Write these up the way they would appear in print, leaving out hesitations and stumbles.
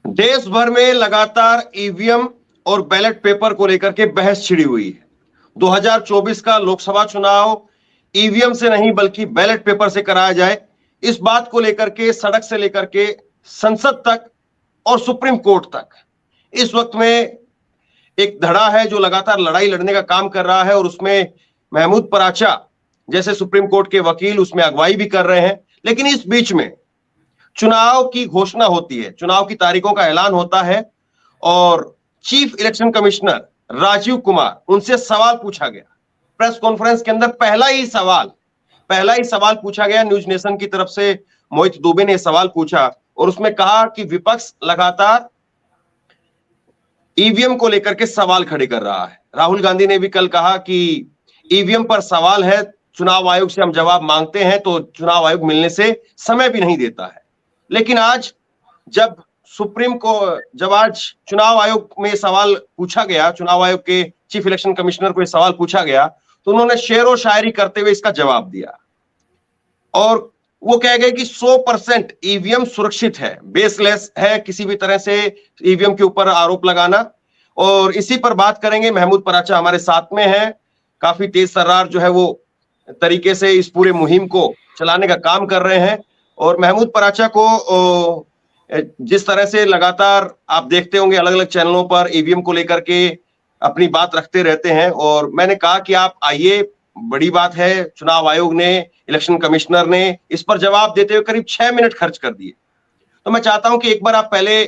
देश भर में लगातार ईवीएम और बैलेट पेपर को लेकर के बहस छिड़ी हुई है। 2024 का लोकसभा चुनाव ईवीएम से नहीं बल्कि बैलेट पेपर से कराया जाए, इस बात को लेकर के सड़क से लेकर के संसद तक और सुप्रीम कोर्ट तक इस वक्त में एक धड़ा है जो लगातार लड़ाई लड़ने का काम कर रहा है और उसमें महमूद पराचा जैसे सुप्रीम कोर्ट के वकील उसमें अगुवाई भी कर रहे हैं। लेकिन इस बीच में चुनाव की घोषणा होती है, चुनाव की तारीखों का ऐलान होता है और chief election commissioner Rajiv Kumar उनसे सवाल पूछा गया। प्रेस कॉन्फ्रेंस के अंदर पहला ही सवाल पूछा गया। न्यूज नेशन की तरफ से मोहित दुबे ने सवाल पूछा और उसमें कहा कि विपक्ष लगातार ईवीएम को लेकर के सवाल खड़े कर रहा है। राहुल गांधी ने भी कल कहा कि ईवीएम पर सवाल है, चुनाव आयोग से हम जवाब मांगते हैं तो चुनाव आयोग मिलने से समय भी नहीं देता है। लेकिन आज जब आज चुनाव आयोग में सवाल पूछा गया, चुनाव आयोग के चीफ इलेक्शन कमिश्नर को यह सवाल पूछा गया तो उन्होंने शेरो शायरी करते हुए इसका जवाब दिया और वो कह गए कि 100% ईवीएम सुरक्षित है, बेसलेस है किसी भी तरह से ईवीएम के ऊपर आरोप लगाना। और इसी पर बात करेंगे। महमूद पराचा हमारे साथ में है, काफी तेज तर्रार जो है वो तरीके से इस पूरे मुहिम को चलाने का काम कर रहे हैं। और महमूद पराचा को जिस तरह से लगातार आप देखते होंगे अलग अलग चैनलों पर ईवीएम को लेकर के अपनी बात रखते रहते हैं और मैंने कहा कि आप आइए, बड़ी बात है, चुनाव आयोग ने, इलेक्शन कमिश्नर ने इस पर जवाब देते हुए करीब 6 मिनट खर्च कर दिए। तो मैं चाहता हूं कि एक बार आप पहले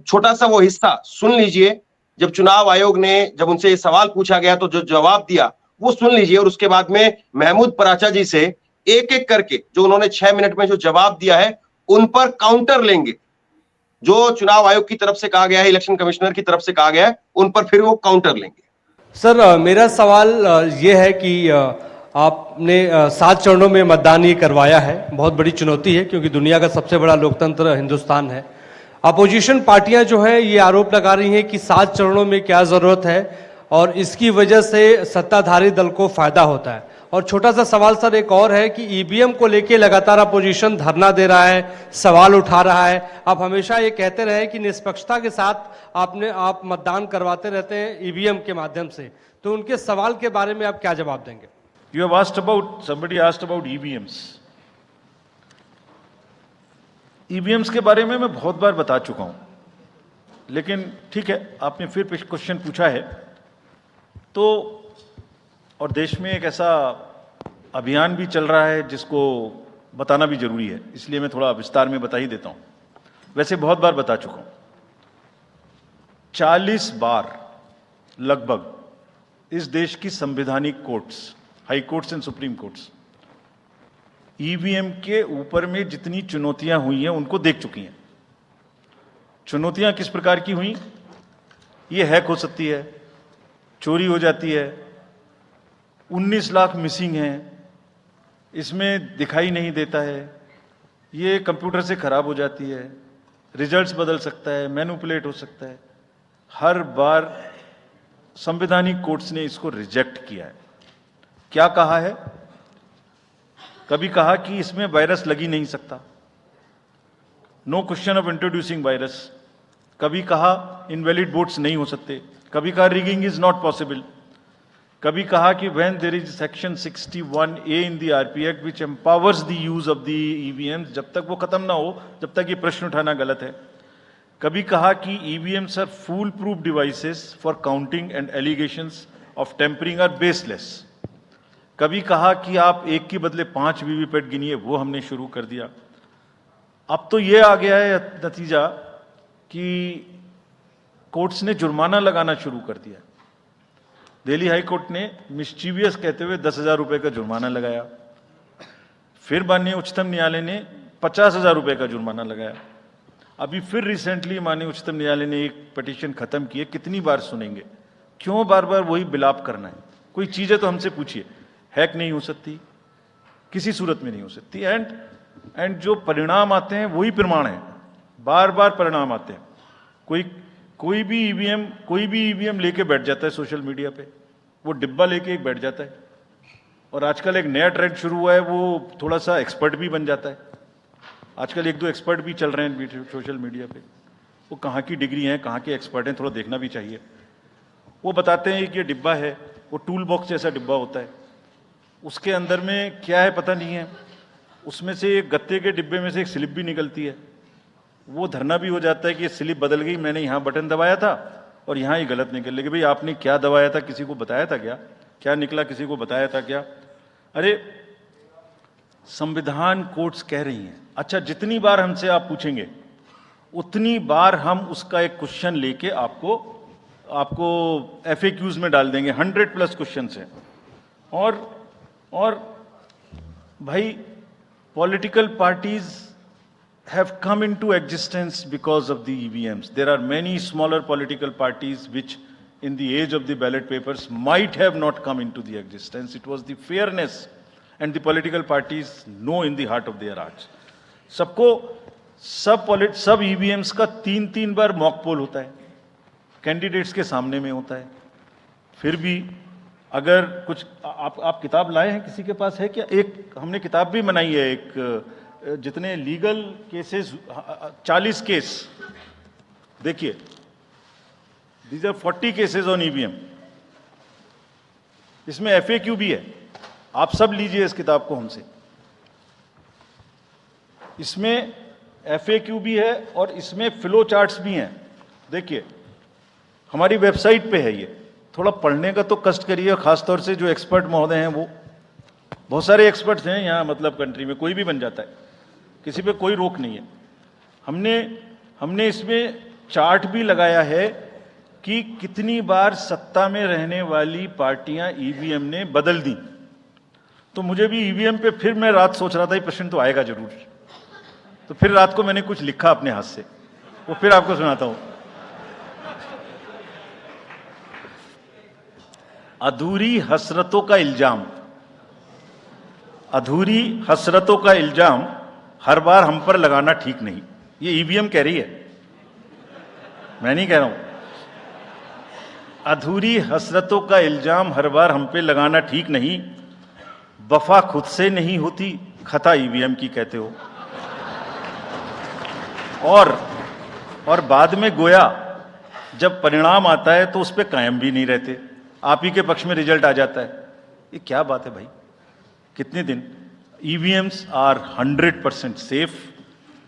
छोटा सा वो हिस्सा सुन लीजिए, जब चुनाव आयोग ने जब उनसे ये सवाल पूछा गया तो जो जवाब दिया वो सुन लीजिए और उसके बाद में महमूद पराचा जी से एक एक करके जो उन्होंने 6 मिनट में जो जवाब दिया है उन पर काउंटर लेंगे। जो चुनाव आयोग की तरफ से कहा गया है, इलेक्शन कमिश्नर की तरफ से कहा गया है, उन पर फिर वो काउंटर लेंगे। सर, मेरा सवाल ये है कि आपने 7 चरणों में मतदान ये करवाया है, बहुत बड़ी चुनौती है क्योंकि दुनिया का सबसे बड़ा लोकतंत्र हिंदुस्तान है। अपोजिशन पार्टियां जो है ये आरोप लगा रही हैं कि 7 चरणों में क्या ज़रूरत है और इसकी वजह से सत्ताधारी दल को फायदा होता है। और छोटा सा सवाल सर एक और है कि ईवीएम को लेके लगातार अपोजिशन धरना दे रहा है, सवाल उठा रहा है। आप हमेशा ये कहते रहे कि निष्पक्षता के साथ आप मतदान करवाते रहते हैं ईवीएम के माध्यम से, तो उनके सवाल के बारे में आप क्या जवाब देंगे? You have asked about, somebody asked about EVMs. EVMs के बारे में मैं बहुत बार बता चुका हूं, लेकिन ठीक है, आपने फिर क्वेश्चन पूछा है तो, और देश में एक ऐसा अभियान भी चल रहा है जिसको बताना भी जरूरी है, इसलिए मैं थोड़ा विस्तार में बता ही देता हूं। वैसे बहुत बार बता चुका हूं, 40 बार लगभग इस देश की संवैधानिक courts, high courts and supreme courts EVM के ऊपर में जितनी चुनौतियां हुई हैं उनको देख चुकी हैं। चुनौतियां किस प्रकार की हुई? ये हैक हो सकती है, चोरी हो जाती है, 19 लाख मिसिंग हैं, इसमें दिखाई नहीं देता है, ये कंप्यूटर से खराब हो जाती है, रिजल्ट्स बदल सकता है, मैनिपुलेट हो सकता है। हर बार संवैधानिक कोर्ट्स ने इसको रिजेक्ट किया है। क्या कहा है? कभी कहा कि इसमें वायरस लग ही नहीं सकता, no question of introducing virus. कभी कहा इनवैलिड वोट्स नहीं हो सकते, कभी कहा रिगिंग इज नॉट पॉसिबल, कभी कहा कि when there is section 61A in the RP act which empowers the use of the EVMs, जब तक वो खत्म ना हो तब तक ये प्रश्न उठाना गलत है। कभी कहा कि EVMs are foolproof devices for counting and allegations of tampering are baseless. कभी कहा कि आप एक के बदले 5 वीवीपैट गिनिए, वो हमने शुरू कर दिया। अब तो ये आ गया है नतीजा कि कोर्ट्स ने जुर्माना लगाना शुरू कर दिया। दिल्ली हाई कोर्ट ने मिस्चीवियस कहते हुए 10,000 रुपए का जुर्माना लगाया, फिर माननीय उच्चतम न्यायालय ने 50,000 रुपए का जुर्माना लगाया। अभी फिर रिसेंटली माननीय उच्चतम न्यायालय ने एक पिटीशन खत्म की है। कितनी बार सुनेंगे? क्यों बार बार वही बिलाप करना है? कोई चीजें तो हमसे पूछिए। हैक नहीं हो सकती, किसी सूरत में नहीं हो सकती, एंड जो परिणाम आते हैं वही प्रमाण है, बार बार परिणाम आते हैं। कोई भी ईवीएम लेके बैठ जाता है सोशल मीडिया पे, वो डिब्बा लेके एक बैठ जाता है, और आजकल एक नया ट्रेंड शुरू हुआ है, वो थोड़ा सा एक्सपर्ट भी बन जाता है। आजकल 1-2 एक्सपर्ट भी चल रहे हैं सोशल मीडिया पे। वो कहाँ की डिग्री हैं, कहाँ के एक्सपर्ट हैं, थोड़ा देखना भी चाहिए। वो बताते हैं कि ये डिब्बा है, वो टूल बॉक्स जैसा डिब्बा होता है, उसके अंदर में क्या है पता नहीं है, उसमें से एक गत्ते के डिब्बे में से एक स्लिप भी निकलती है। वो धरना भी हो जाता है कि ये स्लिप बदल गई, मैंने यहाँ बटन दबाया था और यहाँ ही गलत निकल। लेकिन भाई आपने क्या दबाया था, किसी को बताया था क्या, क्या निकला किसी को बताया था क्या? अरे संविधान कोर्ट्स कह रही हैं। अच्छा, जितनी बार हमसे आप पूछेंगे उतनी बार हम उसका एक क्वेश्चन लेके आपको FAQs में डाल देंगे। 100+ क्वेश्चन हैं। और भाई political parties have come into existence because of the EVMs. There are many smaller political parties which in the age of the ballot papers might have not come into the existence. It was the fairness and the political parties know in the heart of their hearts. सब EVMs का 3-3 बार mock poll होता है, candidates के सामने में होता है। फिर भी अगर कुछ आप किताब लाए हैं, किसी के पास है क्या? एक हमने किताब भी बनाई है, एक जितने लीगल केसेस 40 केस, देखिए these are 40 cases on EVM। इसमें FAQ भी है, आप सब लीजिए इस किताब को हमसे। इसमें FAQ भी है और इसमें फ्लो चार्ट्स भी हैं। देखिए हमारी वेबसाइट पे है ये, थोड़ा पढ़ने का तो कष्ट करिए, खासतौर से जो एक्सपर्ट महोदय हैं, वो बहुत सारे एक्सपर्ट्स हैं यहाँ, मतलब कंट्री में कोई भी बन जाता है, किसी पे कोई रोक नहीं है। हमने इसमें चार्ट भी लगाया है कि कितनी बार सत्ता में रहने वाली पार्टियां EVM ने बदल दी। तो मुझे भी EVM पे फिर मैं रात सोच रहा था ये प्रश्न तो आएगा जरूर, तो फिर रात को मैंने कुछ लिखा अपने हाथ से, वो फिर आपको सुनाता हूं। अधूरी हसरतों का इल्जाम, अधूरी हसरतों का इल्जाम हर बार हम पर लगाना ठीक नहीं। ये EVM कह रही है, मैं नहीं कह रहा हूं। अधूरी हसरतों का इल्जाम हर बार हम पे लगाना ठीक नहीं, वफा खुद से नहीं होती, खता EVM की कहते हो। और बाद में गोया जब परिणाम आता है तो उस पर कायम भी नहीं रहते, आप ही के पक्ष में रिजल्ट आ जाता है। ये क्या बात है भाई? कितने दिन? EVMs are 100% safe,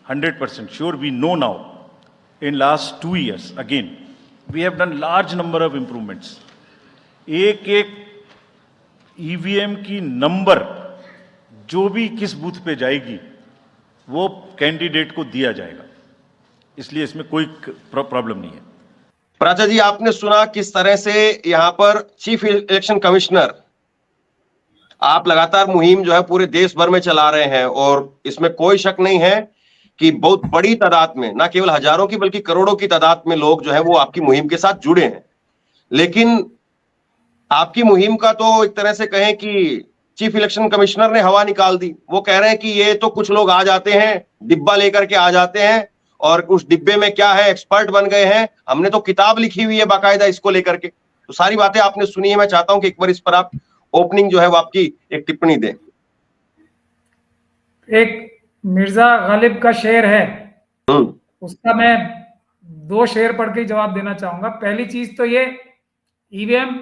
100% sure. We know now, in last 2 years, again, we have done large number of improvements. एक EVM की नंबर जो भी किस बूथ पे जाएगी वो कैंडिडेट को दिया जाएगा, इसलिए इसमें कोई प्रॉब्लम नहीं है। प्राचा जी, आपने सुना किस तरह से यहाँ पर चीफ इलेक्शन कमिश्नर आप लगातार मुहिम जो है पूरे देश भर में चला रहे हैं, और इसमें कोई शक नहीं है कि बहुत बड़ी तादाद में, ना केवल हजारों की बल्कि करोड़ों की तादाद में लोग जो है वो आपकी मुहिम के साथ जुड़े हैं। लेकिन आपकी मुहिम का तो एक तरह से कहें कि चीफ इलेक्शन कमिश्नर ने हवा निकाल दी। वो कह रहे हैं कि ये तो कुछ लोग आ जाते हैं, डिब्बा लेकर के आ जाते हैं, और उस डिब्बे में क्या है एक्सपर्ट बन गए हैं, हमने तो किताब लिखी हुई है बाकायदा इसको लेकर के। तो सारी बातें आपने सुनी है, मैं चाहता हूं कि एक बार इस पर आप ओपनिंग जो है वो आपकी एक टिप्पणी दें। एक मिर्जा गालिब का शेर है, उसका मैं 2 शेर पढ़ के जवाब देना चाहूंगा। पहली चीज तो ये EVM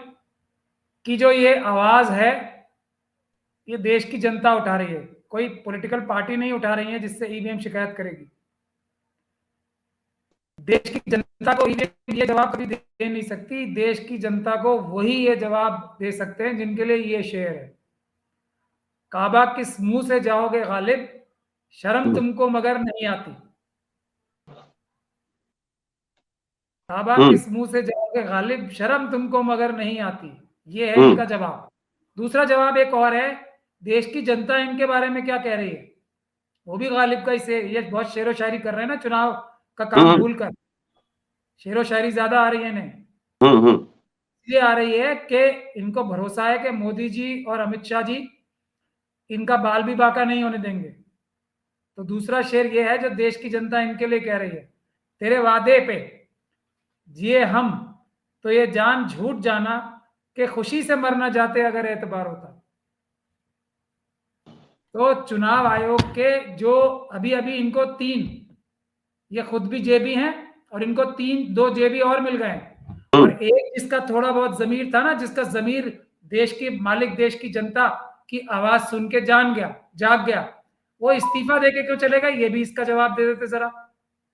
की जो ये आवाज है, ये देश की जनता उठा रही है, कोई पॉलिटिकल पार्टी नहीं उठा रही है जिससे EVM शिकायत करेगी। देश की जनता को EVM ये जवाब कभी दे नहीं सकती। देश की जनता को वही ये जवाब दे सकते हैं जिनके लिए ये शेर है। काबा किस मुंह से जाओगे गालिब, शर्म तुमको मगर नहीं आती। काबा किस मुंह से जाओगे गालिब, शर्म तुमको मगर नहीं आती। ये है इनका जवाब। दूसरा जवाब एक और है, देश की जनता इनके बारे में क्या कह रही है, वो भी गालिब का ही ये बहुत शेरो शायरी कर रहे हैं ना, चुनाव का काम भूलकर शेरो शायरी ज्यादा आ रही है इन्हें। इसलिए आ रही है कि इनको भरोसा है कि मोदी जी और अमित शाह जी इनका बाल भी बाका नहीं होने देंगे। तो दूसरा शेर ये है जो देश की जनता इनके लिए कह रही है, तेरे वादे पे जिए हम तो ये जान झूठ जाना कि खुशी से मरना जाते अगर एतबार होता। तो चुनाव आयोग के जो अभी इनको 3, ये खुद भी जेबी हैं और इनको 2 जेबी और मिल गए, और एक जिसका थोड़ा बहुत जमीर था ना, जिसका जमीर देश की मालिक, देश की जनता की आवाज सुन के जाग गया, वो इस्तीफा देके क्यों चलेगा? ये भी इसका जवाब दे देते जरा।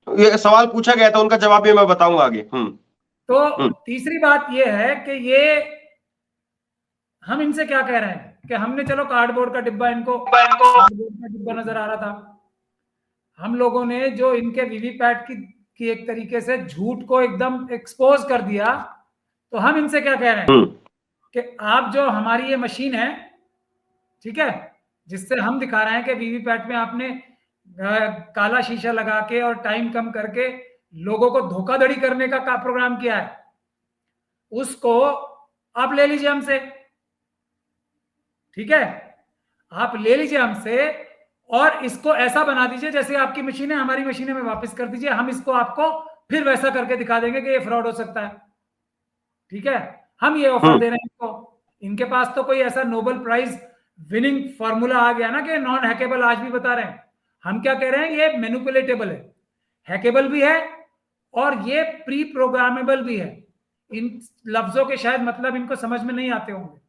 ये सवाल पूछा गया था, उनका जवाब भी मैं बताऊंगा आगे। तो तीसरी बात ये है कि ये हम इनसे क्या कह रहे हैं कि हमने चलो कार्डबोर्ड का डिब्बा, इनको कार्डबोर्ड का डिब्बा नजर आ रहा था, हम लोगों ने जो इनके वीवीपैट की एक तरीके से झूठ को एकदम एक्सपोज कर दिया, तो हम इनसे क्या कह रहे हैं कि आप जो हमारी ये मशीन है, ठीक है, जिससे हम दिखा रहे हैं कि वीवीपैट में आपने काला शीशा लगा के और टाइम कम करके लोगों को धोखाधड़ी करने का प्रोग्राम किया है, उसको आप ले लीजिए हमसे, ठीक है, आप ले लीजिए हमसे और इसको ऐसा बना दीजिए जैसे आपकी मशीनें हमारी मशीनें में वापस कर दीजिए, हम इसको आपको फिर वैसा करके दिखा देंगे कि ये फ्रॉड हो सकता है, ठीक है। हम ये ऑफर दे रहे हैं इनको। इनके पास तो कोई ऐसा नोबेल प्राइज विनिंग फॉर्मूला आ गया ना कि नॉन हैकेबल, आज भी बता रहे हैं। हम क्या कह रहे हैं, ये मैनिपुलेटेबल है, हैकेबल भी है और ये प्री प्रोग्रामेबल भी है। इन लफ्जों के शायद मतलब इनको समझ में नहीं आते होंगे।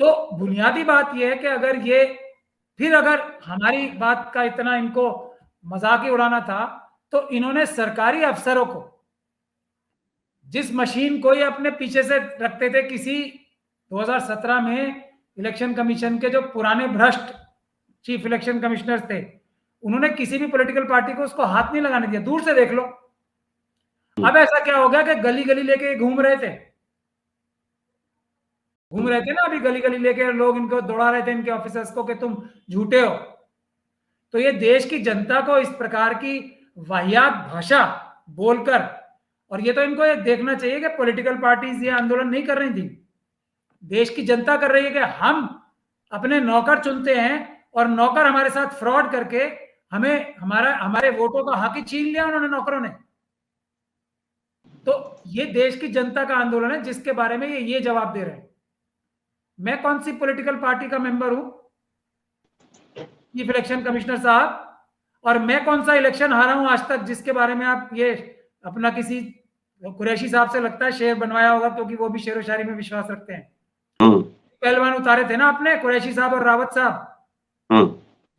तो बुनियादी बात यह है कि अगर हमारी बात का इतना इनको मजाक ही उड़ाना था, तो इन्होंने सरकारी अफसरों को, जिस मशीन को ये अपने पीछे से रखते थे, किसी 2017 में इलेक्शन कमीशन के जो पुराने भ्रष्ट चीफ इलेक्शन कमिश्नर थे, उन्होंने किसी भी पॉलिटिकल पार्टी को उसको हाथ नहीं लगाने दिया, दूर से देख लो। अब ऐसा क्या हो गया कि गली गली लेके घूम रहे थे ना, अभी गली गली लेके लोग इनको दौड़ा रहे थे, इनके ऑफिसर्स को, कि तुम झूठे हो। तो ये देश की जनता को इस प्रकार की वाहियात भाषा बोलकर, और ये तो इनको ये देखना चाहिए कि पॉलिटिकल पार्टीज ये आंदोलन नहीं कर रही थी, देश की जनता कर रही है कि हम अपने नौकर चुनते हैं और नौकर हमारे साथ फ्रॉड करके हमारे वोटों का हक ही छीन लिया उन्होंने, नौकरों ने। तो ये देश की जनता का आंदोलन है जिसके बारे में ये जवाब दे रहे हैं। मैं कौन सी पॉलिटिकल पार्टी का मेंबर हूं, चीफ इलेक्शन कमिश्नर साहब, और मैं कौन सा इलेक्शन हारा हूं आज तक, जिसके बारे में आप ये अपना किसी कुरैशी साहब से लगता है शेर बनवाया होगा, क्योंकि वो भी शेर व शायरी में विश्वास रखते हैं। पहलवान उतारे थे ना आपने, कुरैशी साहब और रावत साहब,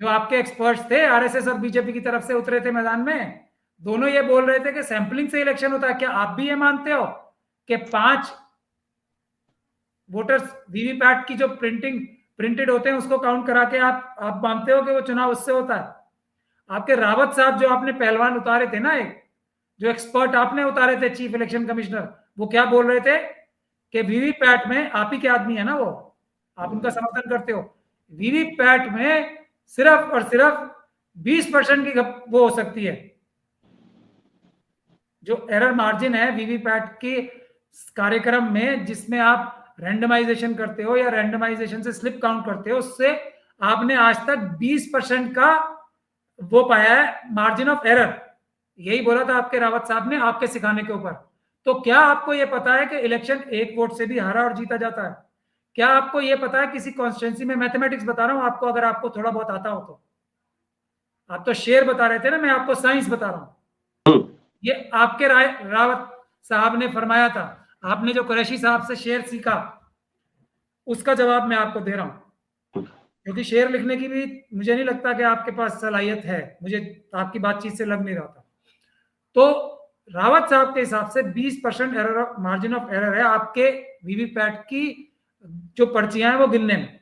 जो आपके एक्सपर्ट्स थे, आरएसएस और बीजेपी की तरफ से उतरे थे मैदान में, दोनों ये बोल रहे थे कि सैंपलिंग से इलेक्शन होता है। क्या आप भी ये मानते हो कि 5 वोटर्स वीवीपैट की जो प्रिंटेड होते हैं उसको काउंट करा के आप मानते हो कि वो चुनाव उससे होता है? आपके रावत साहब जो आपने पहलवान उतारे थे ना, एक जो एक्सपर्ट आपने उतारे थे चीफ इलेक्शन कमिश्नर, वो क्या बोल रहे थे कि वीवीपैट में, आप ही के आदमी है ना वो, आप उनका समर्थन करते हो, वीवीपैट में सिर्फ और सिर्फ 20% की वो हो सकती है, जो एरर मार्जिन है वीवीपैट के कार्यक्रम में, जिसमें आप रैंडमाइजेशन करते हो या रैंडमाइजेशन से स्लिप काउंट करते हो, उससे आपने आज तक 20% का वो पाया है मार्जिन ऑफ एरर। यही बोला था आपके रावत साहब ने आपके सिखाने के ऊपर। तो क्या आपको यह पता है कि इलेक्शन 1 वोट से भी हारा और जीता जाता है? क्या आपको यह पता है किसी कॉन्स्टिट्यूंसी में, मैथमेटिक्स बता रहा हूं आपको, अगर आपको थोड़ा बहुत आता हो तो, आप तो शेर बता रहे थे ना, मैं आपको साइंस बता रहा हूं। ये आपके रावत साहब ने फरमाया था, आपने जो कुरैशी साहब से शेर सीखा उसका जवाब मैं आपको दे रहा हूं, क्योंकि शेर लिखने की भी मुझे नहीं लगता कि आपके पास सलाहियत है, मुझे आपकी बातचीत से लग नहीं रहा था। तो रावत साहब के हिसाब से 20% एरर, मार्जिन ऑफ एरर है आपके वीवीपैट की जो पर्चियां हैं वो गिनने में।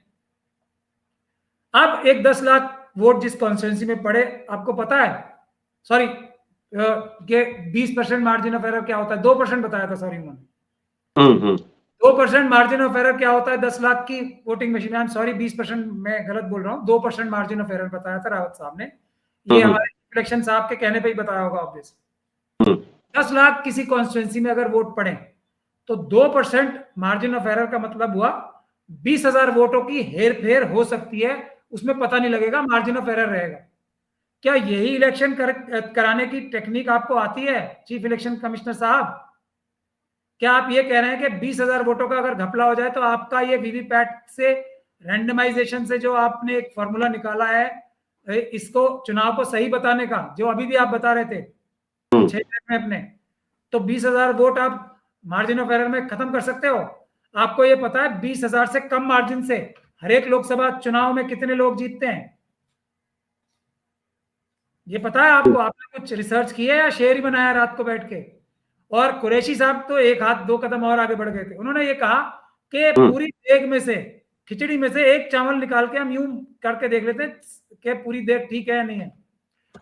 अब एक 10 लाख वोट जिस कॉन्स्टिट्यूंसी में पड़े, आपको पता है, सॉरी, कि 20% मार्जिन ऑफ एरर क्या होता है? 2% बताया था, सॉरी उन्होंने। 2% मार्जिन ऑफ एरर क्या होता है 10 लाख की voting machine? I am sorry, 20% मैं गलत बोल रहा हूँ, 2% मार्जिन ऑफ एरर बताया था रावत साहब ने। ये हमारे इलेक्शन साहब के कहने पे ही बताया होगा ऑब्वियसली। 10 लाख किसी कॉन्स्टिट्यूंसी में अगर वोट पड़े तो 2% मार्जिन ऑफ एरर का मतलब हुआ 20,000 वोटों की हेर फेर हो सकती है, उसमें पता नहीं लगेगा, मार्जिन ऑफ एरर रहेगा। क्या यही इलेक्शन कराने की टेक्निक आपको आती है चीफ इलेक्शन कमिश्नर साहब? क्या आप ये कह रहे हैं कि 20,000 वोटों का अगर घपला हो जाए तो आपका ये वीवीपैट से रैंडमाइजेशन से जो आपने एक फॉर्मूला निकाला है इसको चुनाव को सही बताने का, जो अभी भी आप बता रहे थे, हम्म। 6 मिनट में अपने, तो 20,000 वोट आप मार्जिन ऑफ एरर में खत्म कर सकते हो। आपको ये पता है 20,000 से कम मार्जिन से हर एक लोकसभा चुनाव में कितने लोग जीतते हैं? ये पता है आपको? आपने कुछ रिसर्च की है या शेर ही बनाया रात को बैठ के? और कुरैशी साहब तो एक हाथ 2 कदम और आगे बढ़ गए थे। उन्होंने ये कहा कि पूरी देग में से, खिचड़ी में से एक चावल निकाल के हम यूं करके देख लेते हैं कि पूरी देग ठीक है या नहीं है।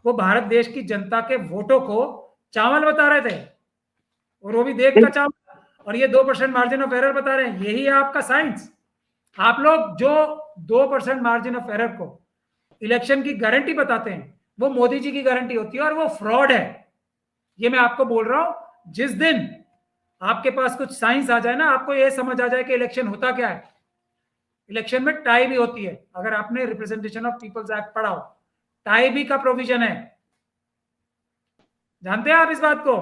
वो भारत देश की जनता के वोटों को चावल बता रहे थे, और वो भी देग का चावल, और ये 2% मार्जिन ऑफ एरर बता रहे हैं। यही है आपका साइंस। आप लोग जो 2% मार्जिन ऑफ एरर को इलेक्शन की गारंटी बताते हैं, वो मोदी जी की गारंटी होती है, और वो फ्रॉड है। ये मैं आपको बोल रहा हूं। जिस दिन आपके पास कुछ साइंस आ जाए ना, आपको ये समझ आ जाए कि इलेक्शन होता क्या है। इलेक्शन में टाई भी होती है। अगर आपने रिप्रेजेंटेशन ऑफ पीपल्स एक्ट पढ़ा हो, टाई भी का प्रोविजन है। जानते हैं आप इस बात को?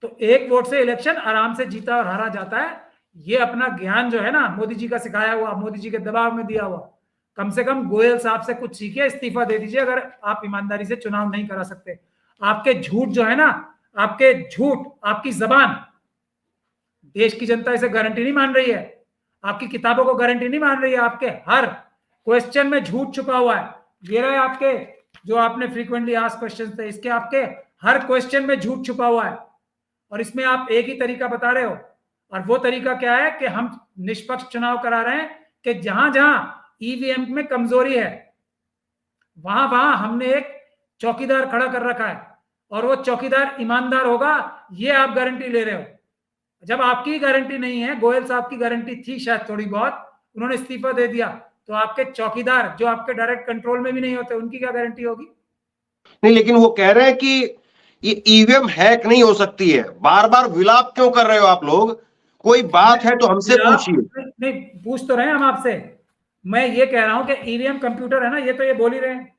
तो एक वोट से इलेक्शन आराम से जीता और हारा जाता है। ये अपना ज्ञान जो है ना, मोदी जी का सिखाया हुआ, मोदी जी के दबाव में दिया हुआ, कम से कम गोयल साहब से कुछ सीखिए, इस्तीफा दे दीजिए अगर आप ईमानदारी से चुनाव नहीं करा सकते। आपके झूठ जो है ना, आपके झूठ, आपकी जबान, देश की जनता इसे गारंटी नहीं मान रही है। आपकी किताबों को गारंटी नहीं मान रही है। आपके हर क्वेश्चन में झूठ छुपा हुआ है। ये रहे आपके जो आपने फ्रीक्वेंटली आस्क्ड क्वेश्चन थे, इसके आपके हर क्वेश्चन में झूठ छुपा हुआ है। और इसमें आप एक ही तरीका बता रहे हो, और वो तरीका क्या है कि हम निष्पक्ष चुनाव करा रहे हैं, कि जहां जहां ईवीएम में कमजोरी है वहां वहां हमने एक चौकीदार खड़ा कर रखा है, और वो चौकीदार ईमानदार होगा, ये आप गारंटी ले रहे हो। जब आपकी गारंटी नहीं है, गोयल साहब की गारंटी थी शायद थोड़ी बहुत, उन्होंने इस्तीफा दे दिया, तो आपके चौकीदार जो आपके डायरेक्ट कंट्रोल में भी नहीं होते, उनकी क्या गारंटी होगी? नहीं, लेकिन वो कह रहे हैं कि ये ईवीएम हैक नहीं हो सकती है। बार बार विलाप क्यों कर रहे हो आप लोग? कोई बात है तो हमसे पूछिए। नहीं, पूछ तो रहे हैं हम आपसे। मैं ये कह रहा हूं कि ईवीएम कंप्यूटर है ना, ये तो ये बोल ही रहे हैं।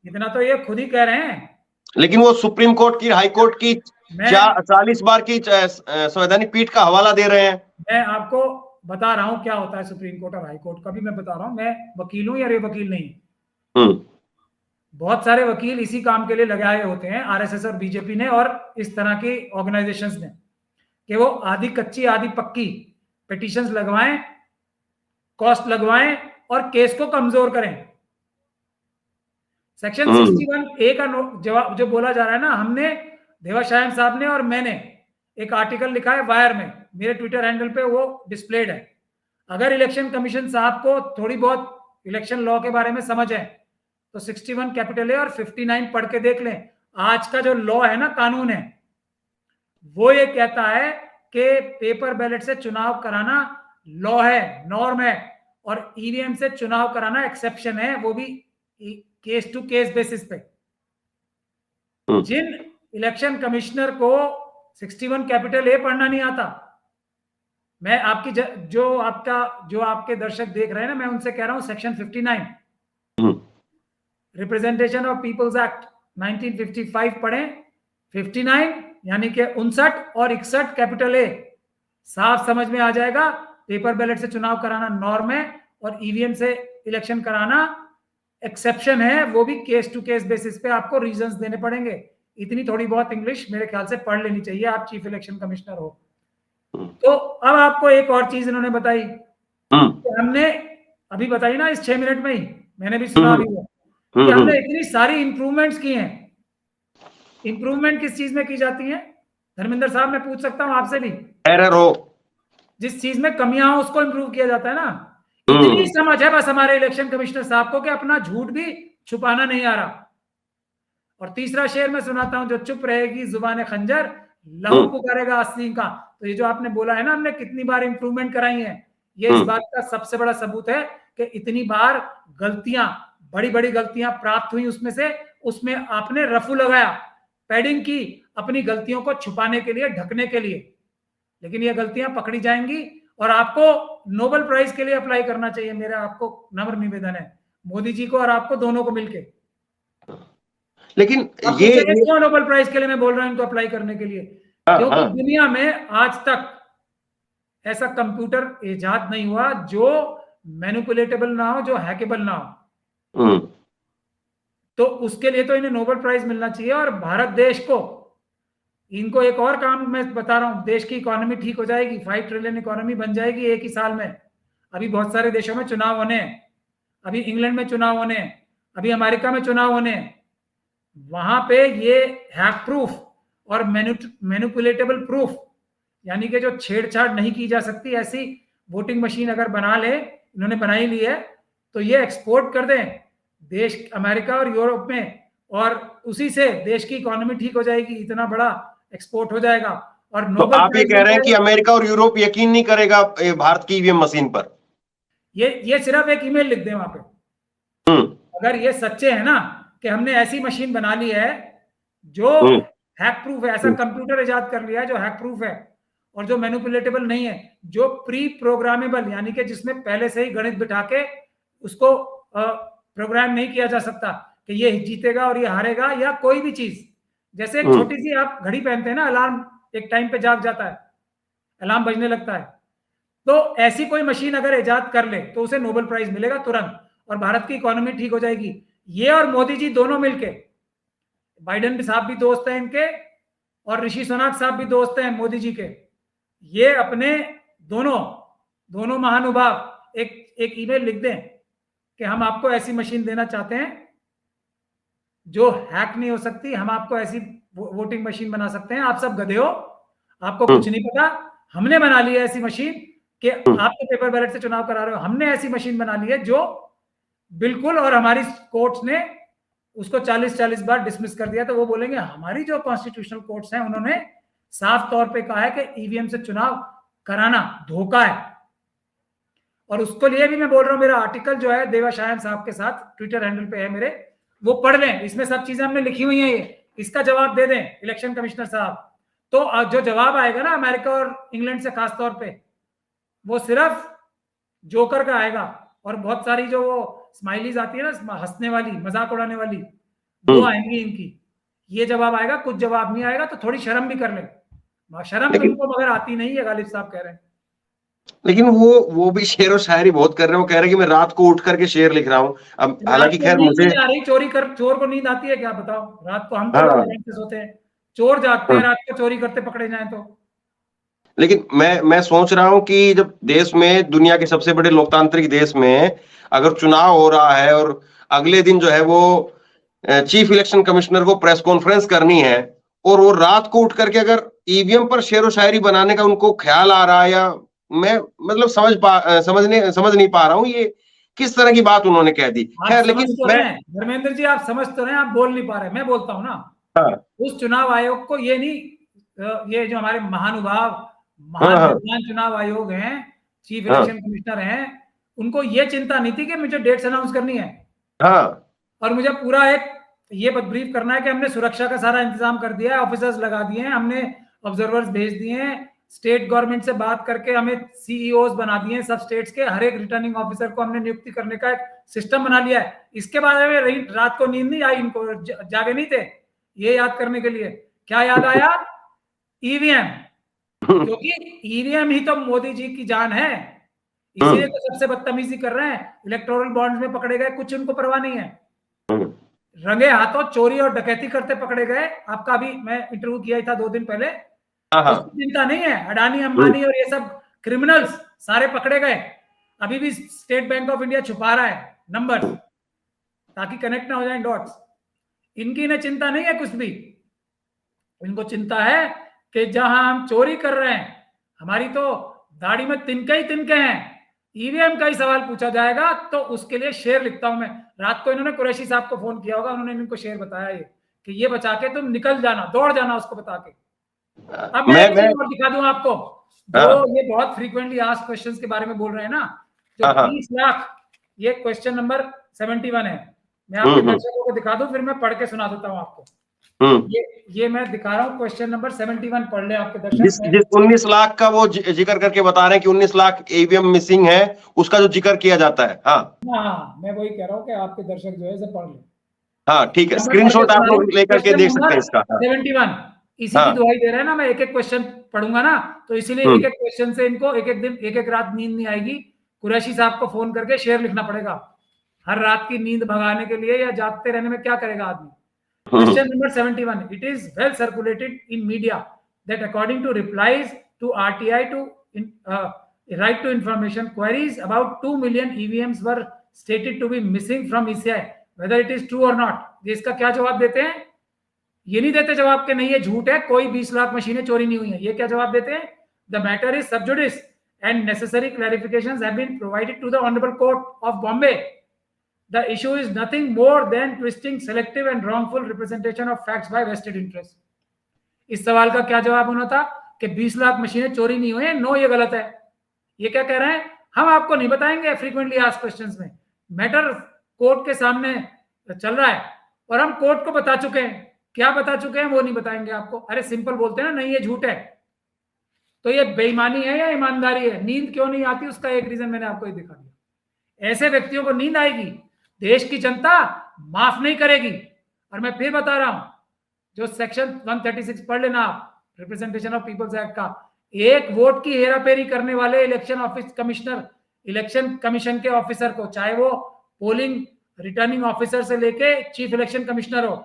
इतना तो ये खुद ही कह रहे हैं। लेकिन वो सुप्रीम कोर्ट की, हाई कोर्ट की 40 बार की संवैधानिक पीठ का हवाला दे रहे हैं। मैं आपको बता रहा हूं क्या होता है सुप्रीम कोर्ट और हाई कोर्ट का भी मैं बता रहा हूं। मैं वकील हूं या ये वकील नहीं। बहुत सारे वकील इसी काम के लिए लगाए होते हैं, आरएसएस और बीजेपी ने और इस तरह की ऑर्गेनाइजेशंस ने, कि वो आधी कच्ची आधी पक्की पिटीशंस लगवाएं, कॉस्ट लगवाएं और केस को कमजोर करें। सेक्शन 61A का जवाब जो बोला जा रहा है ना, हमने, देवाशायन साहब ने और मैंने एक आर्टिकल लिखा है वायर में, मेरे ट्विटर हैंडल पे वो डिस्प्लेड है। अगर इलेक्शन कमीशन साहब को थोड़ी बहुत इलेक्शन लॉ के बारे में समझ है तो 61 कैपिटल ए और 59 पढ़ के देख लें। आज का जो लॉ है ना, कानून है, वो ये कहता है कि पेपर बैलेट से चुनाव कराना लॉ है, नॉर्म है, और ईवीएम से चुनाव कराना एक्सेप्शन है, वो भी केस टू केस बेसिस पे। जिन इलेक्शन कमिश्नर को 61 कैपिटल ए पढ़ना नहीं आता, मैं आपकी जो आपके दर्शक देख रहे हैं ना, मैं उनसे कह रहा हूं section 59 representation of people's act 1955 पढ़ें। 59 यानी कि 59 और 61 कैपिटल ए, साफ समझ में आ जाएगा। पेपर बैलेट से चुनाव कराना नॉर्म है और ईवीएम से इलेक्शन कराना एक्सेप्शन है, वो भी केस टू केस बेसिस पे आपको रीजंस देने पड़ेंगे। इतनी थोड़ी बहुत इंग्लिश मेरे ख्याल से पढ़ लेनी चाहिए, आप चीफ इलेक्शन कमिश्नर हो। तो अब आपको एक और चीज इन्होंने बताई, हमने अभी बताई ना इस 6 मिनट में ही, मैंने भी सुना भी कि हमने इतनी सारी इंप्रूवमेंट्स की हैं। इंप्रूवमेंट किस चीज में की जाती है धर्मेंद्र साहब? मैं पूछ सकता हूं आपसे भी। एरर हो, जिस चीज में कमियां हो उसको इंप्रूव किया जाता है ना। इतनी समझ है बस हमारे इलेक्शन कमिश्नर साहब को कि अपना झूठ भी छुपाना नहीं आ रहा। और तीसरा शेर मैं सुनाता हूं, जो चुप रहेगी जुबान खंजर, लहू पुकारेगा आस्तीन का। तो ये जो आपने बोला है ना, हमने कितनी बार इंप्रूवमेंट कराई है, ये इस बात का सबसे बड़ा सबूत है कि इतनी बार गलतियां, बड़ी बड़ी गलतियां प्राप्त हुई, उसमें आपने रफू लगाया, पैडिंग की अपनी गलतियों को छुपाने के लिए, ढकने के लिए। लेकिन ये गलतियां पकड़ी जाएंगी और आपको नोबेल प्राइज के लिए अप्लाई करना चाहिए। मेरा आपको नम्र निवेदन है, मोदी जी को और आपको दोनों को मिलके। लेकिन ये क्यों नोबेल प्राइज के लिए मैं बोल रहा हूं इनको अप्लाई करने के लिए? क्योंकि दुनिया में आज तक ऐसा कंप्यूटर इजाद नहीं हुआ जो मैनिपुलेटेबल ना हो, जो हैकेबल ना हो। तो उसके लिए तो इन्हें नोबेल प्राइज मिलना चाहिए। और भारत देश को, इनको एक और काम मैं बता रहा हूं, देश की इकोनॉमी ठीक हो जाएगी, 5 ट्रिलियन इकोनॉमी बन जाएगी एक ही साल में। अभी बहुत सारे देशों में चुनाव होने हैं, अभी इंग्लैंड में चुनाव होने हैं, अभी अमेरिका में चुनाव होने हैं। वहां पे ये हैक प्रूफ और मैनिपुलेटेबल प्रूफ, यानी कि जो छेड़छाड़ नहीं की जा सकती, ऐसी वोटिंग मशीन अगर बना ले, इन्होंने बनाई ली है, तो ये एक्सपोर्ट कर दें देश अमेरिका और यूरोप में, और उसी से देश की इकोनॉमी ठीक हो जाएगी, इतना बड़ा एक्सपोर्ट हो जाएगा। और तो नोबेल आप ये प्राइज कह रहे हैं कि अमेरिका और यूरोप यकीन नहीं करेगा भारत की ईवीएम मशीन पर? ये सिर्फ एक ईमेल लिख दें वहां पे, अगर ये सच्चे हैं ना कि हमने ऐसी मशीन बना ली है जो हैक प्रूफ है, ऐसा कंप्यूटर इजाद कर लिया है जो हैक प्रूफ है और जो मैनिपुलेटेबल नहीं है, जो प्री प्रोग्रामेबल, यानी कि जिसमें पहले से ही गणित बिठा के उसको प्रोग्राम नहीं किया जा सकता कि ये जीतेगा और ये हारेगा, या कोई भी चीज। जैसे एक छोटी सी आप घड़ी पहनते हैं ना, अलार्म एक टाइम पे जाग जाता है, अलार्म बजने लगता है, तो ऐसी कोई मशीन अगर इजाद कर ले तो उसे नोबेल प्राइज मिलेगा तुरंत, और भारत की इकोनॉमी ठीक हो जाएगी। ये और मोदी जी दोनों मिलके, बाइडेन साहब भी दोस्त हैं इनके और ऋषि सुनाक साहब भी दोस्त हैं मोदी जी के, ये अपने दोनों महानुभाव एक ईमेल लिख दें कि हम आपको ऐसी मशीन देना चाहते हैं जो हैक नहीं हो सकती, हम आपको ऐसी वोटिंग मशीन बना सकते हैं, आप सब गधे हो, आपको कुछ नहीं पता, हमने बना ली है ऐसी मशीन कि आप तो पेपर बैलेट से चुनाव करा रहे हो, हमने ऐसी मशीन बना ली है जो बिल्कुल, और हमारी कोर्ट्स ने उसको 40 बार डिसमिस कर दिया। तो वो बोलेंगे हमारी जो कॉन्स्टिट्यूशनल कोर्ट्स हैं उन्होंने साफ तौर पे कहा है कि ईवीएम से चुनाव कराना धोखा है। और उसको लिए भी मैं बोल रहा हूं, मेरा आर्टिकल जो है देवाशायन साहब के साथ ट्विटर हैंडल पे है मेरे, वो पढ़ लें, इसमें सब चीजें हमने लिखी हुई हैं, ये इसका जवाब दे दें इलेक्शन कमिश्नर साहब। तो जो जवाब आएगा ना अमेरिका और इंग्लैंड से खास तौर पे, वो सिर्फ जोकर का आएगा, और बहुत सारी जो वो स्माइलीज आती है ना हंसने वाली, मजाक उड़ाने वाली, वो आएंगी इनकी। ये जवाब आएगा, कुछ जवाब नहीं आएगा, तो थोड़ी शर्म भी कर ले। शर्म तुमको मगर आती नहीं है, गालिब साहब कह रहे हैं। लेकिन वो भी शेर और शायरी बहुत कर रहे हैं। वो कह रहे हैं कि मैं रात को उठ करके शेर लिख रहा हूं। अब हालांकि खैर मुझे आ रही चोर को नींद आती है क्या, बताओ? रात को हम तो सोते हैं, चोर जागते हैं रात को, चोरी करते पकड़े जाएं तो। लेकिन मैं सोच रहा हूं कि जब देश में, दुनिया के सबसे बड़े लोकतांत्रिक देश में अगर चुनाव हो रहा है और अगले दिन जो है वो चीफ इलेक्शन कमिश्नर को प्रेस कॉन्फ्रेंस करनी है, और वो रात को उठ करके अगर ईवीएम पर शेर व शायरी बनाने का उनको ख्याल आ रहा है, या मैं मतलब समझ नहीं पा रहा हूं ये किस तरह की बात उन्होंने कह दी। खैर, लेकिन मैं धर्मेंद्र जी आप समझ तो रहे हैं, आप बोल नहीं पा रहे, मैं बोलता हूं ना। हाँ, उस चुनाव आयोग को ये नहीं, ये जो हमारे महान चुनाव आयोग हैं, चीफ इलेक्शन कमिश्नर हैं, उनको ये चिंता नहीं थी कि मुझे डेट्स अनाउंस करनी है, और मुझे पूरा एक ये ब्रीफ करना है कि हमने सुरक्षा का सारा इंतजाम कर दिया है, ऑफिसर्स लगा दिए हैं, हमने ऑब्जर्वर्स भेज दिए हैं, स्टेट गवर्नमेंट से बात करके हमें सीईओज बना दिए हैं सब स्टेट्स के, हर एक रिटर्निंग ऑफिसर को हमने नियुक्ति करने का एक सिस्टम बना लिया है। इसके बारे में रात को नींद नहीं आई इनको, जागे नहीं थे ये याद करने के लिए। क्या याद आया? ईवीएम, क्योंकि ईवीएम ही तो मोदी जी की जान है, इसीलिए तो सबसे बदतमीजी कर रहे हैं। इलेक्टोरल बॉन्ड्स में पकड़े गए, कुछ उनको परवाह नहीं है, रंगे हाथों चोरी और डकैती करते पकड़े गए। आपका अभी मैं इंटरव्यू किया था 2 दिन पहले, चिंता नहीं है। अडानी, अंबानी और ये सब क्रिमिनल्स सारे पकड़े गए। अभी भी स्टेट बैंक ऑफ इंडिया छुपा रहा है नंबर ताकि कनेक्ट ना हो जाए डॉट्स। इनकी इन्हें चिंता नहीं है कुछ भी, इनको चिंता है कि जहां हम चोरी कर रहे हैं, हमारी तो दाढ़ी में तिनके ही तिनके हैं, ईवीएम का ही सवाल पूछा जाएगा तो उसके लिए शेर लिखता हूं मैं। रात को इन्होंने कुरैशी साहब को फोन किया होगा, उन्होंने इनको शेर बताया ये कि ये बचा के तुम निकल जाना, दौड़ जाना उसको बता के। अब मैं दिखा दूं आपको, जो ये बहुत फ्रीक्वेंटली आस्क्ड क्वेश्चंस के बारे में बोल रहे हैं ना, जो 30 लाख, ये क्वेश्चन नंबर 71 है। मैं आपके दर्शकों को दिखा दूं, फिर मैं पढ़ के सुना देता हूं आपको। ये मैं दिखा रहा हूं, क्वेश्चन नंबर 71 पढ़ ले आपके दर्शक। जिस 19 लाख का वो जिक्र करके बता रहे हैं कि 19 लाख ईवीएम मिसिंग है, उसका जो जिक्र किया जाता है। हाँ, मैं वही कह रहा हूँ कि आपके दर्शक जो है इसे पढ़ ले। हाँ, ठीक है, स्क्रीनशॉट आप लोग लेकर के देख सकते हैं इसका। 71 इसी की दुहाई दे रहे हैं ना, मैं एक एक क्वेश्चन पढ़ूंगा ना, तो इसीलिए एक एक क्वेश्चन से इनको एक एक दिन, एक एक रात नींद नहीं आएगी। कुरैशी साहब को फोन करके शेर लिखना पड़ेगा। हर रात की नींद भगाने के लिए या जागते रहने में क्या करेगा आदमी? Question number 71. It is well circulated in media that according to replies to RTI to right to information queries, about 2 million EVMs were stated to be missing from ECI. Whether it is true or not. ये इसका क्या जवाब देते हैं? ये नहीं देते जवाब के नहीं ये झूठ है, कोई 20 लाख मशीनें चोरी नहीं हुई हैं। ये क्या जवाब देते हैं? The matter is sub judice and necessary clarifications have been provided to the Honorable Court of Bombay. The issue is nothing more than twisting selective and wrongful representation of facts by vested interest. इस सवाल का क्या जवाब होना था कि 20 लाख मशीनें चोरी नहीं हुई हैं? नो, ये गलत है। ये क्या कह रहे हैं? हम आपको नहीं बताएंगे फ्रीक्वेंटली आस्क्ड क्वेश्चंस में। मैटर कोर्ट के सामने चल रहा है और हम कोर्ट को बता चुके हैं। क्या बता चुके हैं वो नहीं बताएंगे आपको। अरे सिंपल बोलते हैं ना, नहीं ये झूठ है। तो ये बेईमानी है या ईमानदारी है? नींद क्यों नहीं आती उसका एक रीजन मैंने आपको ये दिखा दिया। ऐसे व्यक्तियों को नींद आएगी, देश की जनता माफ नहीं करेगी। और मैं फिर बता रहा हूं, जो सेक्शन 136 पढ़ लेना आप, रिप्रेजेंटेशन ऑफ पीपल्स एक्ट का, एक वोट की हेराफेरी करने वाले election office commissioner, election commission के ऑफिसर को, चाहे वो पोलिंग रिटर्निंग ऑफिसर से लेके चीफ इलेक्शन कमिश्नर हो,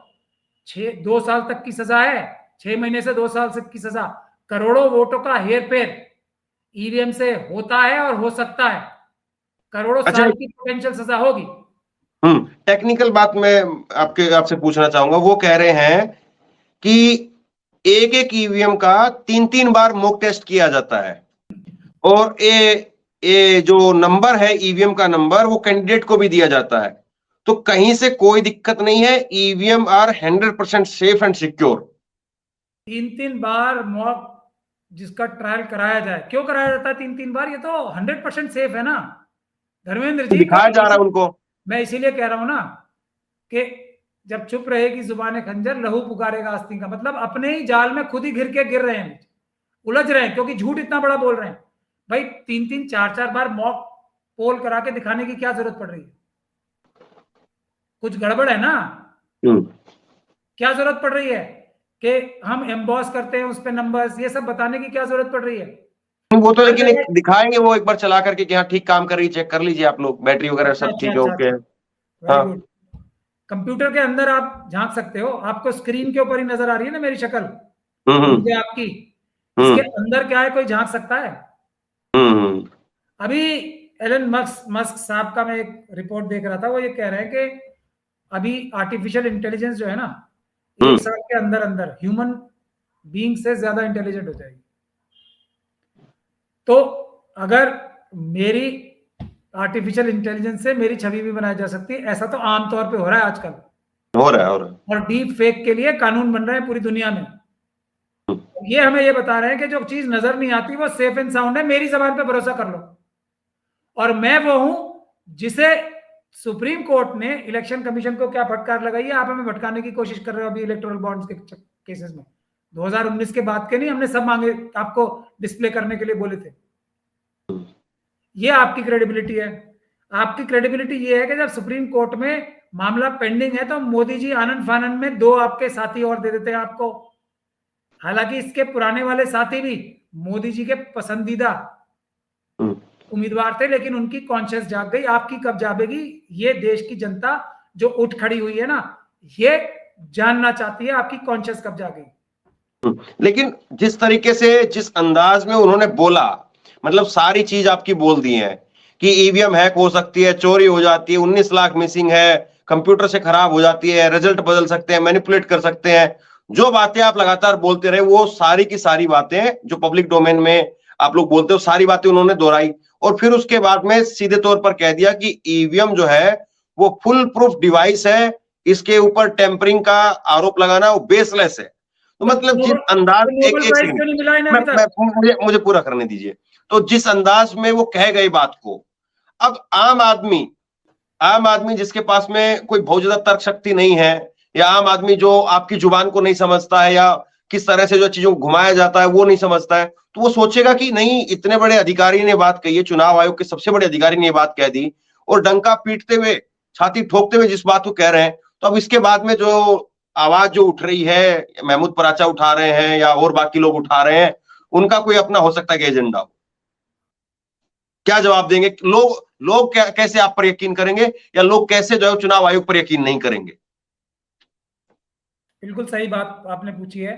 2 साल तक की सजा है, 6 महीने से 2 साल तक की सजा। करोड़ों वोटों का हेरफेर ईवीएम से होता है और हो सकता है। करोड़ों साल की पोटेंशियल सजा होगी। टेक्निकल बात मैं आपसे पूछना चाहूंगा। वो कह रहे हैं कि एक एक ईवीएम का 3-3 बार मॉक टेस्ट किया जाता है और ये जो नंबर है ईवीएम का नंबर, वो कैंडिडेट को भी दिया जाता है। तो कहीं से कोई दिक्कत नहीं है, EVM are 100% safe and secure. 3-3 बार मॉक जिसका ट्रायल कराया जाए, क्यों कराया जाता है 3-3 बार? ये तो 100% सेफ है ना धर्मेंद्र जी। दिखाया जा रहा है उनको। मैं इसीलिए कह रहा हूं ना कि जब चुप रहेगी जुबान खंजर, लहू पुकारेगा आस्तीन का। मतलब अपने ही जाल में खुद ही घिर के गिर रहे हैं, उलझ रहे हैं, क्योंकि झूठ इतना बड़ा बोल रहे हैं। भाई 3-3 4-4 बार मॉक पोल करा के दिखाने की क्या जरूरत पड़ रही है? कुछ गड़बड़ है ना। क्या जरूरत पड़ रही है कि हम एम्बॉस करते हैं उस पे नंबर्स, ये सब बताने की क्या जरूरत पड़ रही है? वो तो लेकिन दिखाएंगे वो एक बार चला करके कि हाँ ठीक काम कर रही, चेक कर लीजिए आप लोग, बैटरी वगैरह सब ठीक है, ओके। हाँ, कंप्यूटर के अंदर आप झांक सकते हो, आपको स्क्रीन के ऊपर ही नजर आ रही है ना मेरी शक्ल, मुझे आपकी, इसके अंदर क्या है कोई झांक सकता है? अभी एलन मस्क साहब का मैं एक रिपोर्ट देख रहा था, वो ये कह रहे हैं कि अभी आर्टिफिशियल इंटेलिजेंस जो है ना, 1 साल के अंदर अंदर ह्यूमन बीइंग से ज्यादा इंटेलिजेंट हो जाएगी। तो अगर मेरी आर्टिफिशियल इंटेलिजेंस से मेरी छवि भी बनाई जा सकती है, ऐसा तो आमतौर पे हो रहा है आजकल, हो रहा है। और डीप फेक के लिए कानून बन रहे हैं पूरी दुनिया में। ये हमें ये बता रहे हैं कि जो चीज नजर नहीं आती वो सेफ एंड साउंड है, मेरी जबान पे भरोसा कर लो। और मैं वो हूं जिसे सुप्रीम कोर्ट ने इलेक्शन कमीशन को क्या फटकार लगाई है, आप हमें भटकाने की कोशिश कर रहे हो अभी इलेक्टोरल बॉन्ड्स के केसेस में। 2019 के बाद के नहीं, हमने सब मांगे आपको डिस्प्ले करने के लिए बोले थे। ये आपकी क्रेडिबिलिटी है। आपकी क्रेडिबिलिटी ये है कि जब सुप्रीम कोर्ट में मामला पेंडिंग है तो मोदी जी आनंद फानंद में 2 आपके साथी और दे देते हैं आपको। हालांकि इसके पुराने वाले साथी भी मोदी जी के पसंदीदा उम्मीदवार थे, लेकिन उनकी कॉन्शियस जाग गई। आपकी कब जागेगी? ये देश की जनता जो उठ खड़ी हुई है ना, ये जानना चाहती है आपकी कॉन्शियस कब जागेगी। लेकिन जिस तरीके से, जिस अंदाज में उन्होंने बोला, मतलब सारी चीज आपकी बोल दी है कि ईवीएम हैक हो सकती है, चोरी हो जाती है, 19 लाख मिसिंग है, कंप्यूटर से खराब हो जाती है, रिजल्ट बदल सकते हैं, मैनिपुलेट कर सकते हैं, जो बातें आप लगातार बोलते रहे, वो सारी की सारी बातें जो पब्लिक डोमेन में आप लोग बोलते हो, सारी बातें उन्होंने दोहराई। और फिर उसके बाद में सीधे तौर पर कह दिया कि ईवीएम जो है वो फुल प्रूफ डिवाइस है, इसके ऊपर टेम्परिंग का आरोप लगाना वो बेसलेस है। तो मतलब जिस अंदाज, मुझे पूरा करने दीजिए। तो जिस अंदाज में वो कह गए बात को, अब आम आदमी जिसके पास में कोई बहुत ज्यादा तर्क शक्ति नहीं है, या आम आदमी जो आपकी जुबान को नहीं समझता है, या किस तरह से जो चीजों को घुमाया जाता है वो नहीं समझता है, तो वो सोचेगा कि नहीं, इतने बड़े अधिकारी ने बात कही है, चुनाव आयोग के सबसे बड़े अधिकारी ने बात कह दी, और डंका पीटते हुए, छाती ठोकते हुए जिस बात को कह रहे हैं, तो अब इसके बाद में जो आवाज जो उठ रही है, महमूद पराचा उठा रहे हैं या और बाकी लोग उठा रहे हैं, उनका कोई अपना हो सकता है कि एजेंडा हो। क्या जवाब देंगे? लोग कैसे आप पर यकीन करेंगे, या लोग कैसे जो है चुनाव आयोग पर यकीन नहीं करेंगे? बिल्कुल सही बात आपने पूछी है,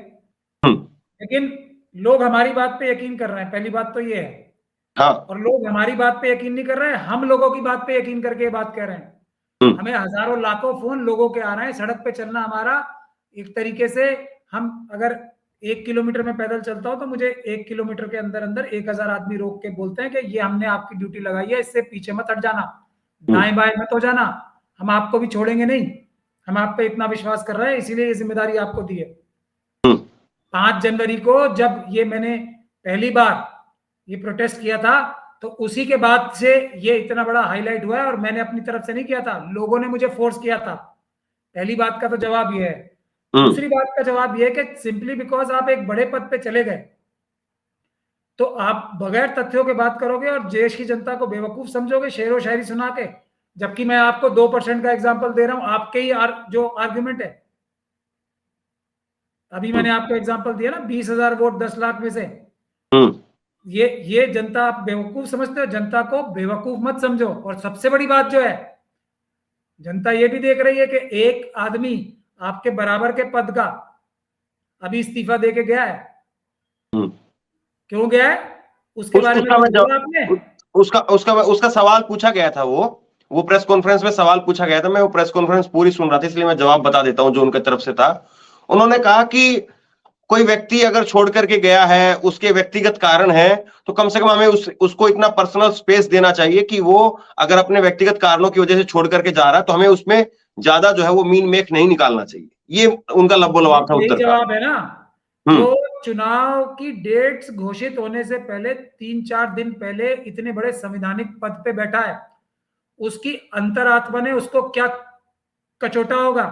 हम्म। लेकिन लोग हमारी बात पे यकीन कर रहे हैं, पहली बात तो ये है। हाँ। और लोग हमारी बात पे यकीन नहीं कर रहे हैं, हम लोगों की बात पे यकीन करके ये बात कह रहे हैं। हमें हजारों लाखों फोन लोगों के आ रहे हैं। सड़क पे चलना हमारा एक तरीके से, हम अगर 1 किलोमीटर में पैदल चलता हूं तो मुझे 1 किलोमीटर के अंदर अंदर 1000 आदमी रोक के बोलते हैं कि ये हमने आपकी ड्यूटी लगाई है, इससे पीछे मत हट जाना, दाएं बाएं मत हो जाना, हम आपको भी छोड़ेंगे नहीं, हम आप पे इतना विश्वास कर रहे हैं, इसीलिए ये जिम्मेदारी आपको दी है। 5 जनवरी को जब ये मैंने पहली बार ये प्रोटेस्ट किया था, तो उसी के बाद से ये इतना बड़ा हाईलाइट हुआ है, और मैंने अपनी तरफ से नहीं किया था, लोगों ने मुझे फोर्स किया था। पहली बात का तो जवाब ये है। दूसरी बात का जवाब ये है कि सिंपली बिकॉज आप एक बड़े पद पे चले गए, तो आप बगैर तथ्यों के बात करोगे और देश की जनता को बेवकूफ समझोगे शेरो शायरी सुना के, जबकि मैं आपको 2% का एग्जाम्पल दे रहा हूं, आपके ही जो आर्ग्यूमेंट है। अभी मैंने आपको एग्जाम्पल दिया ना, 20,000 वोट 10 लाख में से। ये जनता आप बेवकूफ समझते हो, जनता को बेवकूफ मत समझो। और सबसे बड़ी बात जो है, जनता ये भी देख रही है कि एक आदमी आपके बराबर के पद का अभी इस्तीफा दे के गया है। क्यों गया है उसके बारे में आपने उसका सवाल पूछा गया था। वो प्रेस कॉन्फ्रेंस में सवाल पूछा गया था, मैं वो प्रेस कॉन्फ्रेंस पूरी सुन रहा था, इसलिए मैं जवाब बता देता हूं जो उनके तरफ से था। उन्होंने कहा कि कोई व्यक्ति अगर छोड़ करके गया है, उसके व्यक्तिगत कारण है, तो कम से कम हमें उसको इतना पर्सनल स्पेस देना चाहिए कि वो अगर अपने व्यक्तिगत कारणों की वजह से छोड़ करके जा रहा है तो हमें उसमें ज्यादा जो है वो मीन मेख नहीं निकालना चाहिए। ये उनका लब्बो-लबाब था उत्तर का। जवाब है ना। तो चुनाव की डेट्स घोषित होने से पहले 3-4 दिन पहले इतने बड़े संवैधानिक पद पे बैठा है, उसकी अंतरात्मा ने उसको क्या कचोटा होगा,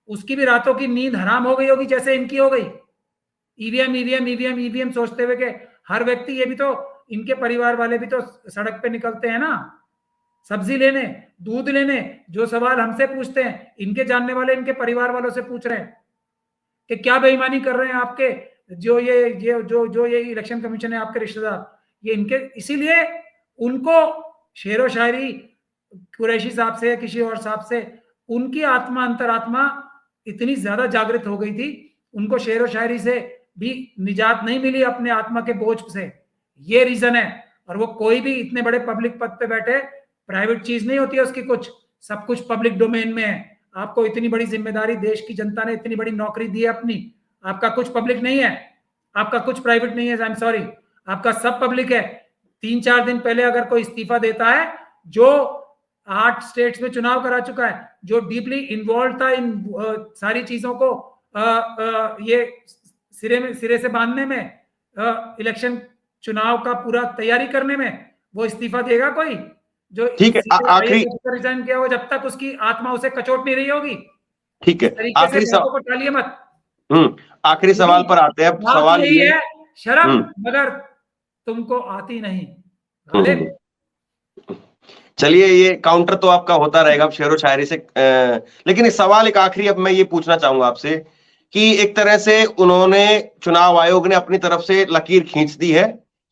उसकी भी रातों की नींद हराम हो गई होगी जैसे इनकी हो गई। ईवीएम ईवीएम ईवीएम ईवीएम सोचते हुए कि हर व्यक्ति, ये भी तो इनके परिवार वाले भी तो सड़क पे निकलते हैं ना, सब्जी लेने, दूध लेने, जो सवाल हमसे पूछते हैं इनके जानने वाले इनके परिवार वालों से पूछ रहे हैं कि क्या बेईमानी कर रहे हैं आपके जो ये इलेक्शन कमीशन है, आपके रिश्तेदार, ये इनके। इसीलिए उनको शेरो शायरी कुरैशी साहब से, किसी और साहब से, उनकी आत्मा, अंतरात्मा इतनी ज्यादा जागृत हो गई थी, उनको शेरो शायरी से भी निजात नहीं मिली अपने आत्मा के बोझ से। ये रीजन है। और वो कोई भी इतने बड़े पब्लिक पद पे बैठे, प्राइवेट चीज नहीं होती है उसकी, कुछ सब कुछ पब्लिक डोमेन में है। आपको इतनी बड़ी जिम्मेदारी देश की जनता ने इतनी बड़ी नौकरी दी है अपनी, आपका कुछ पब्लिक नहीं है, आपका कुछ प्राइवेट नहीं है, आई एम सॉरी, आपका सब पब्लिक है। 3-4 दिन पहले अगर कोई इस्तीफा देता है, जो 8 स्टेट्स में चुनाव करा चुका है, जो डीपली इन्वॉल्व था इन सारी चीजों को ये सिरे से बांधने में, इलेक्शन चुनाव का पूरा तैयारी करने में, वो इस्तीफा देगा कोई जो ठीक है, आखिरी रिजाइन किया हो, जब तक उसकी आत्मा उसे कचोट नहीं रही होगी। ठीक है, आखिरी टालिए मत। आखिरी सवाल पर आते हैं। सवाल यही है, शर्म मगर तुमको आती नहीं। चलिए, ये काउंटर तो आपका होता रहेगा अब शेरो शायरी से, लेकिन इस सवाल एक आखिरी अब मैं ये पूछना चाहूंगा आपसे कि एक तरह से उन्होंने, चुनाव आयोग ने अपनी तरफ से लकीर खींच दी है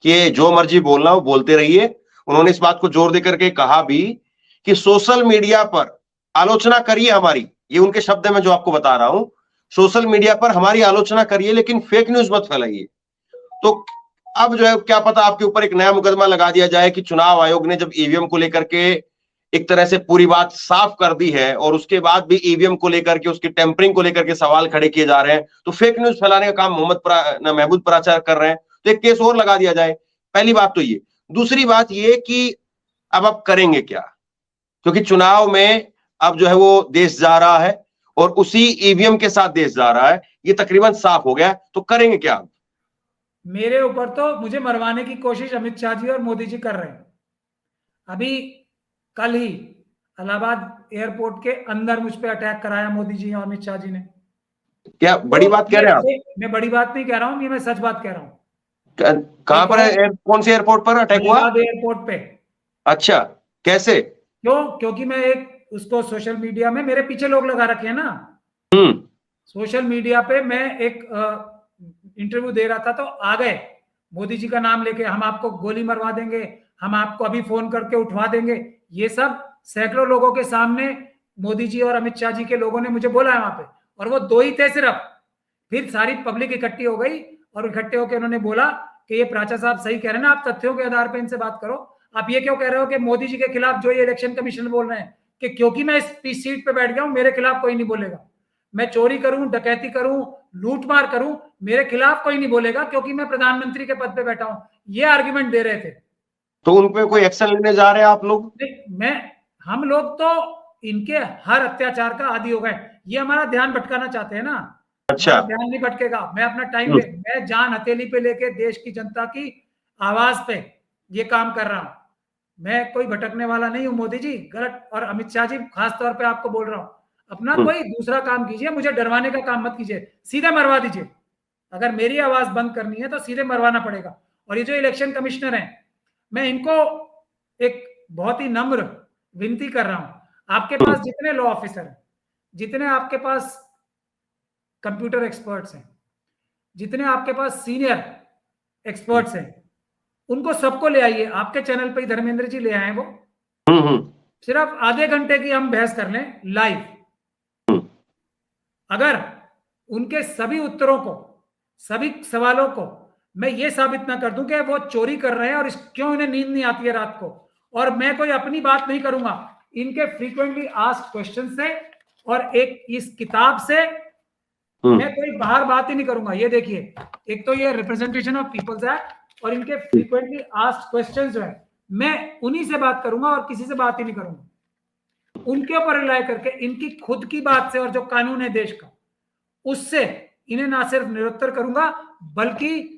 कि जो मर्जी बोलना हो बोलते रहिए। उन्होंने इस बात को जोर देकर के कहा भी कि सोशल मीडिया पर आलोचना करिए हमारी, ये उनके शब्द में जो आपको बता रहा हूं, सोशल मीडिया पर हमारी आलोचना करिए लेकिन फेक न्यूज मत फैलाइए। तो अब जो है क्या पता आपके ऊपर एक नया मुकदमा लगा दिया जाए कि चुनाव आयोग ने जब ईवीएम को लेकर के एक तरह से पूरी बात साफ कर दी है और उसके बाद भी ईवीएम को लेकर के, उसकी टेम्परिंग को लेकर के सवाल खड़े किए जा रहे हैं, तो फेक न्यूज फैलाने का काम महमूद पराचार कर रहे हैं, तो एक केस और लगा दिया जाए। पहली बात तो ये। दूसरी बात ये कि अब आप करेंगे क्या, क्योंकि चुनाव में अब जो है वो देश जा रहा है और उसी ईवीएम के साथ देश जा रहा है, ये तकरीबन साफ हो गया, तो करेंगे क्या? मेरे ऊपर तो मुझे मरवाने की कोशिश अमित शाह जी और मोदी जी कर रहे हैं। अभी कल ही इलाहाबाद एयरपोर्ट के अंदर मुझ पे अटैक कराया मोदी जी और अमित शाह जी ने। क्या बड़ी बात कह रहे हैं आप? मैं बड़ी बात नहीं कह रहा हूं, ये मैं सच बात कह रहा हूं। कहां पर है, कौन से एयरपोर्ट पर अटैक हुआ? एयरपोर्ट पे। अच्छा, कैसे? क्योंकि मैं एक उसको सोशल मीडिया में मेरे पीछे लोग लगा रखे हैं ना, सोशल मीडिया पे मैं एक इंटरव्यू दे रहा था, तो आ गए मोदी जी का नाम लेके, हम आपको गोली मरवा देंगे, हम आपको अभी फोन करके उठवा देंगे, ये सब सैकड़ों लोगों के सामने मोदी जी और अमित शाह जी के लोगों ने मुझे बोला है वहां पे, और वो 2 ही थे सिर्फ। फिर सारी पब्लिक इकट्ठी हो गई और इकट्ठे होकर उन्होंने बोला कि ये प्राचा साहब सही कह रहे हैं ना, आप तथ्यों के आधार पर इनसे बात करो। आप ये क्यों कह रहे हो कि मोदी जी के खिलाफ जो ये इलेक्शन कमीशन बोल रहे हैं कि क्योंकि मैं इस सीट पे बैठ गया हूं मेरे खिलाफ कोई नहीं बोलेगा, मैं चोरी करूं, डकैती करूं, लूटमार करूं, मेरे खिलाफ कोई नहीं बोलेगा क्योंकि मैं प्रधानमंत्री के पद पे बैठा हूं, ये आर्ग्यूमेंट दे रहे थे। तो उन पे कोई एक्शन लेने जा रहे हैं आप लोग? हम लोग तो इनके हर अत्याचार का आदी हो गए, ये हमारा ध्यान भटकाना चाहते हैं ना। अच्छा, ध्यान नहीं भटकेगा, मैं अपना टाइम मैं जान हथेली पे लेके देश की जनता की आवाज पे ये काम कर रहा हूं, मैं कोई भटकने वाला नहीं हूं। मोदी जी गलत, और अमित शाह जी खास तौर पे आपको बोल रहा हूं, अपना कोई दूसरा काम कीजिए, मुझे डरवाने का काम मत कीजिए, सीधे मरवा दीजिए। अगर मेरी आवाज बंद करनी है तो सीधे मरवाना पड़ेगा। और ये जो इलेक्शन कमिश्नर हैं, मैं इनको एक बहुत ही नम्र विनती कर रहा हूं, आपके पास जितने लॉ ऑफिसर हैं, जितने आपके पास कंप्यूटर एक्सपर्ट्स हैं, जितने आपके पास सीनियर एक्सपर्ट्स हैं, उनको सबको ले आइए। आपके चैनल पे ही धर्मेंद्र जी ले आए वो, सिर्फ आधे घंटे की हम बहस कर लें लाइव। अगर उनके सभी उत्तरों को, सभी सवालों को मैं ये साबित ना कर दूं कि वो चोरी कर रहे हैं और क्यों इन्हें नींद नहीं आती है रात को, और मैं कोई अपनी बात नहीं करूंगा, इनके फ्रीक्वेंटली आस्क्ड क्वेश्चन से और एक इस किताब से मैं कोई बाहर बात ही नहीं करूंगा। ये देखिए, एक तो ये रिप्रेजेंटेशन ऑफ पीपल्स एक्ट और इनके फ्रीक्वेंटली आस्क्ड क्वेश्चंस जो है, मैं उन्हीं से बात करूंगा और किसी से बात ही नहीं करूंगा। उनके ऊपर रिलाय करके, इनकी खुद की बात से और जो कानून है देश का उससे इन्हें ना सिर्फ निरुत्तर करूंगा, बल्कि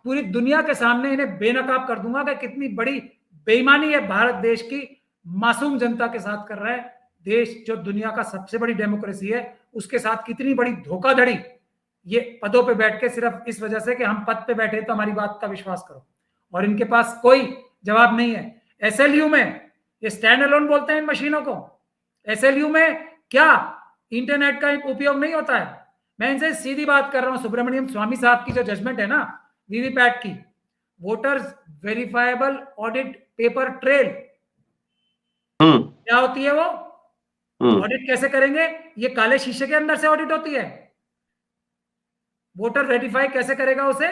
पूरी दुनिया के सामने इन्हें बेनकाब कर दूंगा कि कितनी बड़ी बेईमानी है भारत देश की मासूम जनता के साथ कर रहा है। देश जो दुनिया का सबसे बड़ी डेमोक्रेसी है उसके साथ कितनी बड़ी धोखाधड़ी, ये पदों पे बैठ के सिर्फ इस वजह से कि हम पद पे बैठे तो हमारी बात का विश्वास करो, और इनके पास कोई जवाब नहीं है। एसएलयू में ये स्टैंड अलोन बोलते हैं इन मशीनों को, एसएलयू में क्या इंटरनेट का उपयोग नहीं होता है? मैं इनसे सीधी बात कर रहा हूं, सुब्रमण्यम स्वामी साहब की जो जजमेंट है ना वीवीपैट की, voters verifiable audit paper trail, क्या होती है वो? ऑडिट कैसे करेंगे? ये काले शीशे के अंदर से ऑडिट होती है। वोटर वेरीफाई कैसे करेगा उसे?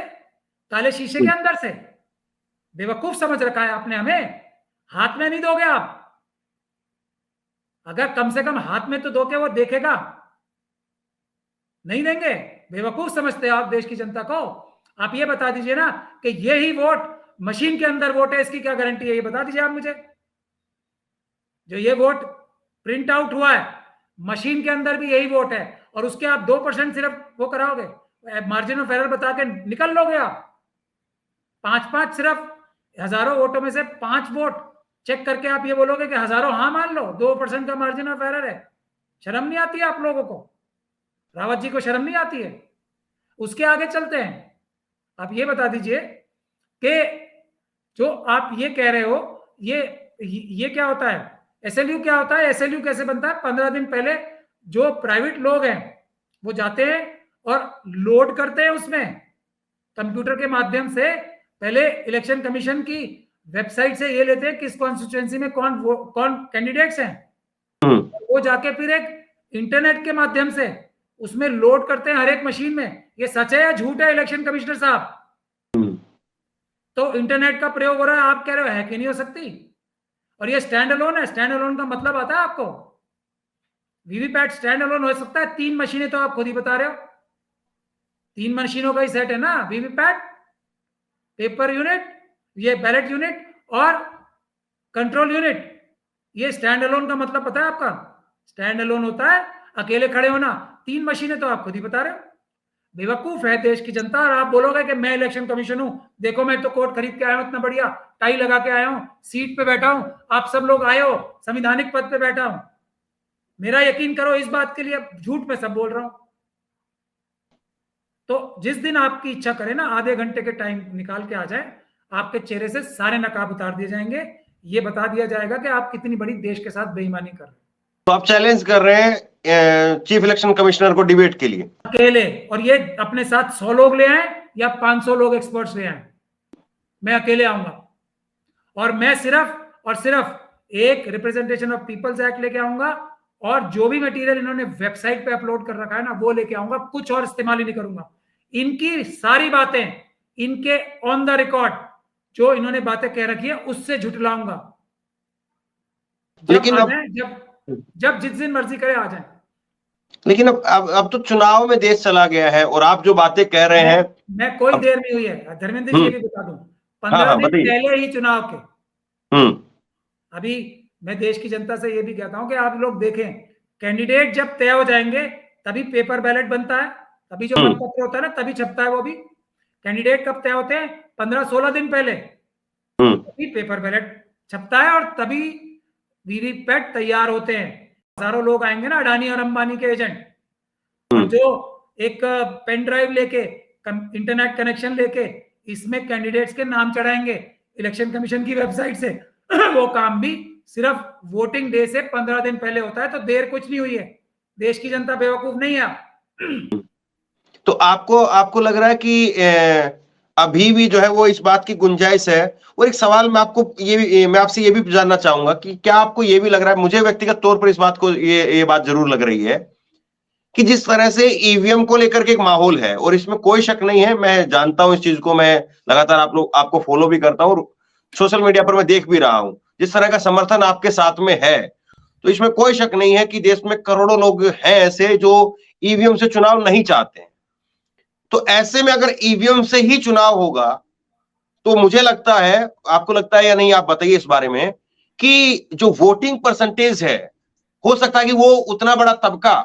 काले शीशे के अंदर से। बेवकूफ समझ रखा है आपने हमें, हाथ में नहीं दोगे आप। अगर कम से कम हाथ में तो दो के वो देखेगा, नहीं देंगे। बेवकूफ समझते हैं आप देश की जनता को। आप ये बता दीजिए ना कि ये ही वोट मशीन के अंदर वोट है, इसकी क्या गारंटी है? ये बता दीजिए आप मुझे। जो ये वोट प्रिंट आउट हुआ है मशीन के अंदर भी यही वोट है, और उसके आप 2% सिर्फ वो कराओगे, मार्जिन ऑफ एरर बता के निकल लोगे आप। 5-5 सिर्फ हजारों वोटों में से 5 वोट चेक करके आप ये बोलोगे कि हजारों हाँ मान लो, 2% का मार्जिन ऑफ एरर है। शर्म नहीं आती है आप लोगों को? रावत जी को शर्म नहीं आती है? उसके आगे चलते हैं, आप ये बता दीजिए कि जो आप ये कह रहे हो ये क्या होता है? एसएलयू क्या होता है? एसएलयू कैसे बनता है? 15 दिन पहले जो प्राइवेट लोग हैं वो जाते हैं और लोड करते हैं उसमें कंप्यूटर के माध्यम से, पहले इलेक्शन कमीशन की वेबसाइट से ये लेते हैं किस कॉन्स्टिट्यूएंसी में कौन कैंडिडेट्स हैं, वो जाके फिर एक इंटरनेट के माध्यम से उसमें लोड करते हैं हर एक मशीन में। ये सच है या झूठ है इलेक्शन कमिश्नर साहब? तो इंटरनेट का प्रयोग हो रहा है, आप कह रहे हो है कि नहीं हो सकती? और ये स्टैंड अलोन है। स्टैंड अलोन का मतलब आता है आपको? वीवीपैट स्टैंड अलोन हो सकता है? 3 मशीनें तो आप खुद ही बता रहे हो, 3 मशीनों का ही सेट है ना वीवीपैट, पेपर यूनिट, ये बैलेट यूनिट और कंट्रोल यूनिट। ये स्टैंड अलोन का मतलब पता है आपका? स्टैंड अलोन होता है अकेले खड़े होना। 3 मशीनें तो आप खुद ही बता रहे हो। बेवकूफ है देश की जनता। और आप बोलोगे कि मैं इलेक्शन कमीशन हूं, देखो मैं तो कोट खरीद के आया हूं, इतना बढ़िया टाई लगा के आया हूं, सीट पे बैठा हूं, आप सब लोग आए हो, संवैधानिक पद पे बैठा हूं। मेरा यकीन करो इस बात के लिए, झूठ में सब बोल रहा हूं। तो जिस दिन आपकी इच्छा करे ना, आधे घंटे के टाइम निकाल के आ जाए, आपके चेहरे से सारे नकाब उतार दिए जाएंगे। ये बता दिया जाएगा कि आप कितनी बड़ी देश के साथ बेईमानी कर रहे हैं। तो आप चैलेंज कर रहे हैं चीफ इलेक्शन कमिश्नर को डिबेट के लिए अकेले, और ये अपने साथ 100 लोग ले आए या 500 लोग एक्सपर्ट्स ले आए, मैं अकेले आऊंगा। और मैं सिर्फ और सिर्फ एक रिप्रेजेंटेशन ऑफ पीपल्स एक्ट लेके आऊंगा और जो भी मटेरियल इन्होंने वेबसाइट पे अपलोड कर रखा है ना वो लेके आऊंगा, कुछ और इस्तेमाल ही नहीं करूंगा। इनकी सारी बातें इनके ऑन द रिकॉर्ड जो इन्होंने बातें कह रखी है उससे झुठलाऊंगा। लेकिन अब जब जिस दिन मर्जी करे आ जाए। लेकिन अब तो चुनाव में देश चला गया है और आप जो बातें कह रहे हैं, मैं कोई देर नहीं हुई है धर्मेंद्र जी, ये भी बता दूं, 15 दिन पहले ही चुनाव के। अभी मैं देश की जनता से ये भी कहता हूं कि आप लोग देखें, कैंडिडेट जब तय हो जाएंगे तभी पेपर बैलेट बनता है, तभी जो मतपत्र होता है ना तभी छपता है। वो भी कैंडिडेट कब तय होते हैं? 15-16 दिन पहले तभी पेपर बैलेट छपता है और तभी वीवीपैट तैयार होते हैं। हजारों लोग आएंगे ना, अडानी और अंबानी के एजेंट, और जो एक पेन ड्राइव लेके इंटरनेट कनेक्शन लेके इसमें कैंडिडेट्स के नाम चढ़ाएंगे इलेक्शन कमीशन की वेबसाइट से वो काम भी सिर्फ वोटिंग डे से 15 दिन पहले होता है। तो देर कुछ नहीं हुई है, देश की जनता बेवकूफ नहीं है। तो आपको लग रहा है कि अभी भी जो है वो इस बात की गुंजाइश है? और एक सवाल मैं आपसे ये भी जानना चाहूंगा कि क्या आपको ये भी लग रहा है, मुझे व्यक्तिगत तौर पर इस बात को ये बात जरूर लग रही है कि जिस तरह से ईवीएम को लेकर के एक माहौल है, और इसमें कोई शक नहीं है, मैं जानता हूं इस चीज को, मैं लगातार आपको फॉलो भी करता हूं और सोशल मीडिया पर मैं देख भी रहा हूं, जिस तरह का समर्थन आपके साथ में है, तो इसमें कोई शक नहीं है कि देश में करोड़ों लोग हैं ऐसे जो ईवीएम से चुनाव नहीं चाहते हैं। तो ऐसे में अगर ईवीएम से ही चुनाव होगा तो मुझे लगता है, आपको लगता है या नहीं आप बताइए इस बारे में, कि जो वोटिंग परसेंटेज है, हो सकता है कि वो उतना बड़ा तबका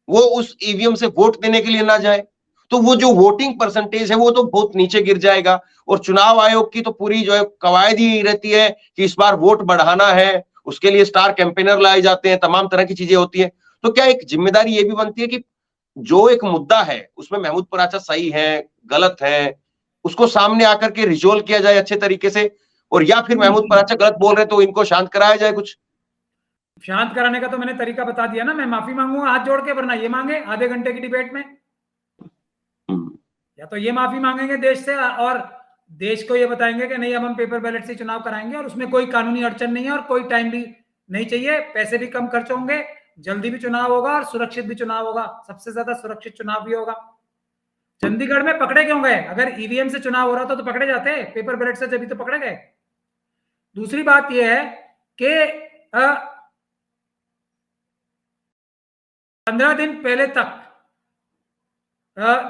वो उस ईवीएम से वोट देने के लिए ना जाए, तो वो जो वोटिंग परसेंटेज है वो तो बहुत नीचे गिर जाएगा। और चुनाव आयोग की तो पूरी जो है कवायद ही रहती है कि इस बार वोट बढ़ाना है, उसके लिए स्टार कैंपेनर लाए जाते हैं, तमाम तरह की चीजें होती हैं। तो क्या एक जिम्मेदारी ये भी बनती है कि जो एक मुद्दा है उसमें महमूद पराचा सही है, गलत है, उसको सामने आकर के रिजोल्व किया जाए अच्छे तरीके से, और या फिर महमूद पराचा गलत बोल रहे तो इनको शांत कराया जाए? कुछ शांत कराने का तो मैंने तरीका बता दिया ना, मैं माफी मांगूंगा हाथ जोड़ के, वरना ये मांगे आधे घंटे की डिबेट में, या तो ये माफी मांगेंगे देश से और देश को ये बताएंगे कि नहीं अब हम पेपर बैलेट से चुनाव कराएंगे और उसमें कोई कानूनी अड़चन नहीं है और कोई टाइम भी नहीं चाहिए, पैसे भी कम खर्च होंगे, जल्दी भी चुनाव होगा और सुरक्षित भी चुनाव होगा, सबसे ज्यादा सुरक्षित चुनाव भी होगा। चंडीगढ़ में पकड़े क्यों गए? अगर ईवीएम से चुनाव हो रहा था तो पकड़े जाते, पेपर बैलेट से जब तो पकड़े गए। दूसरी बात यह है कि 15 दिन पहले तक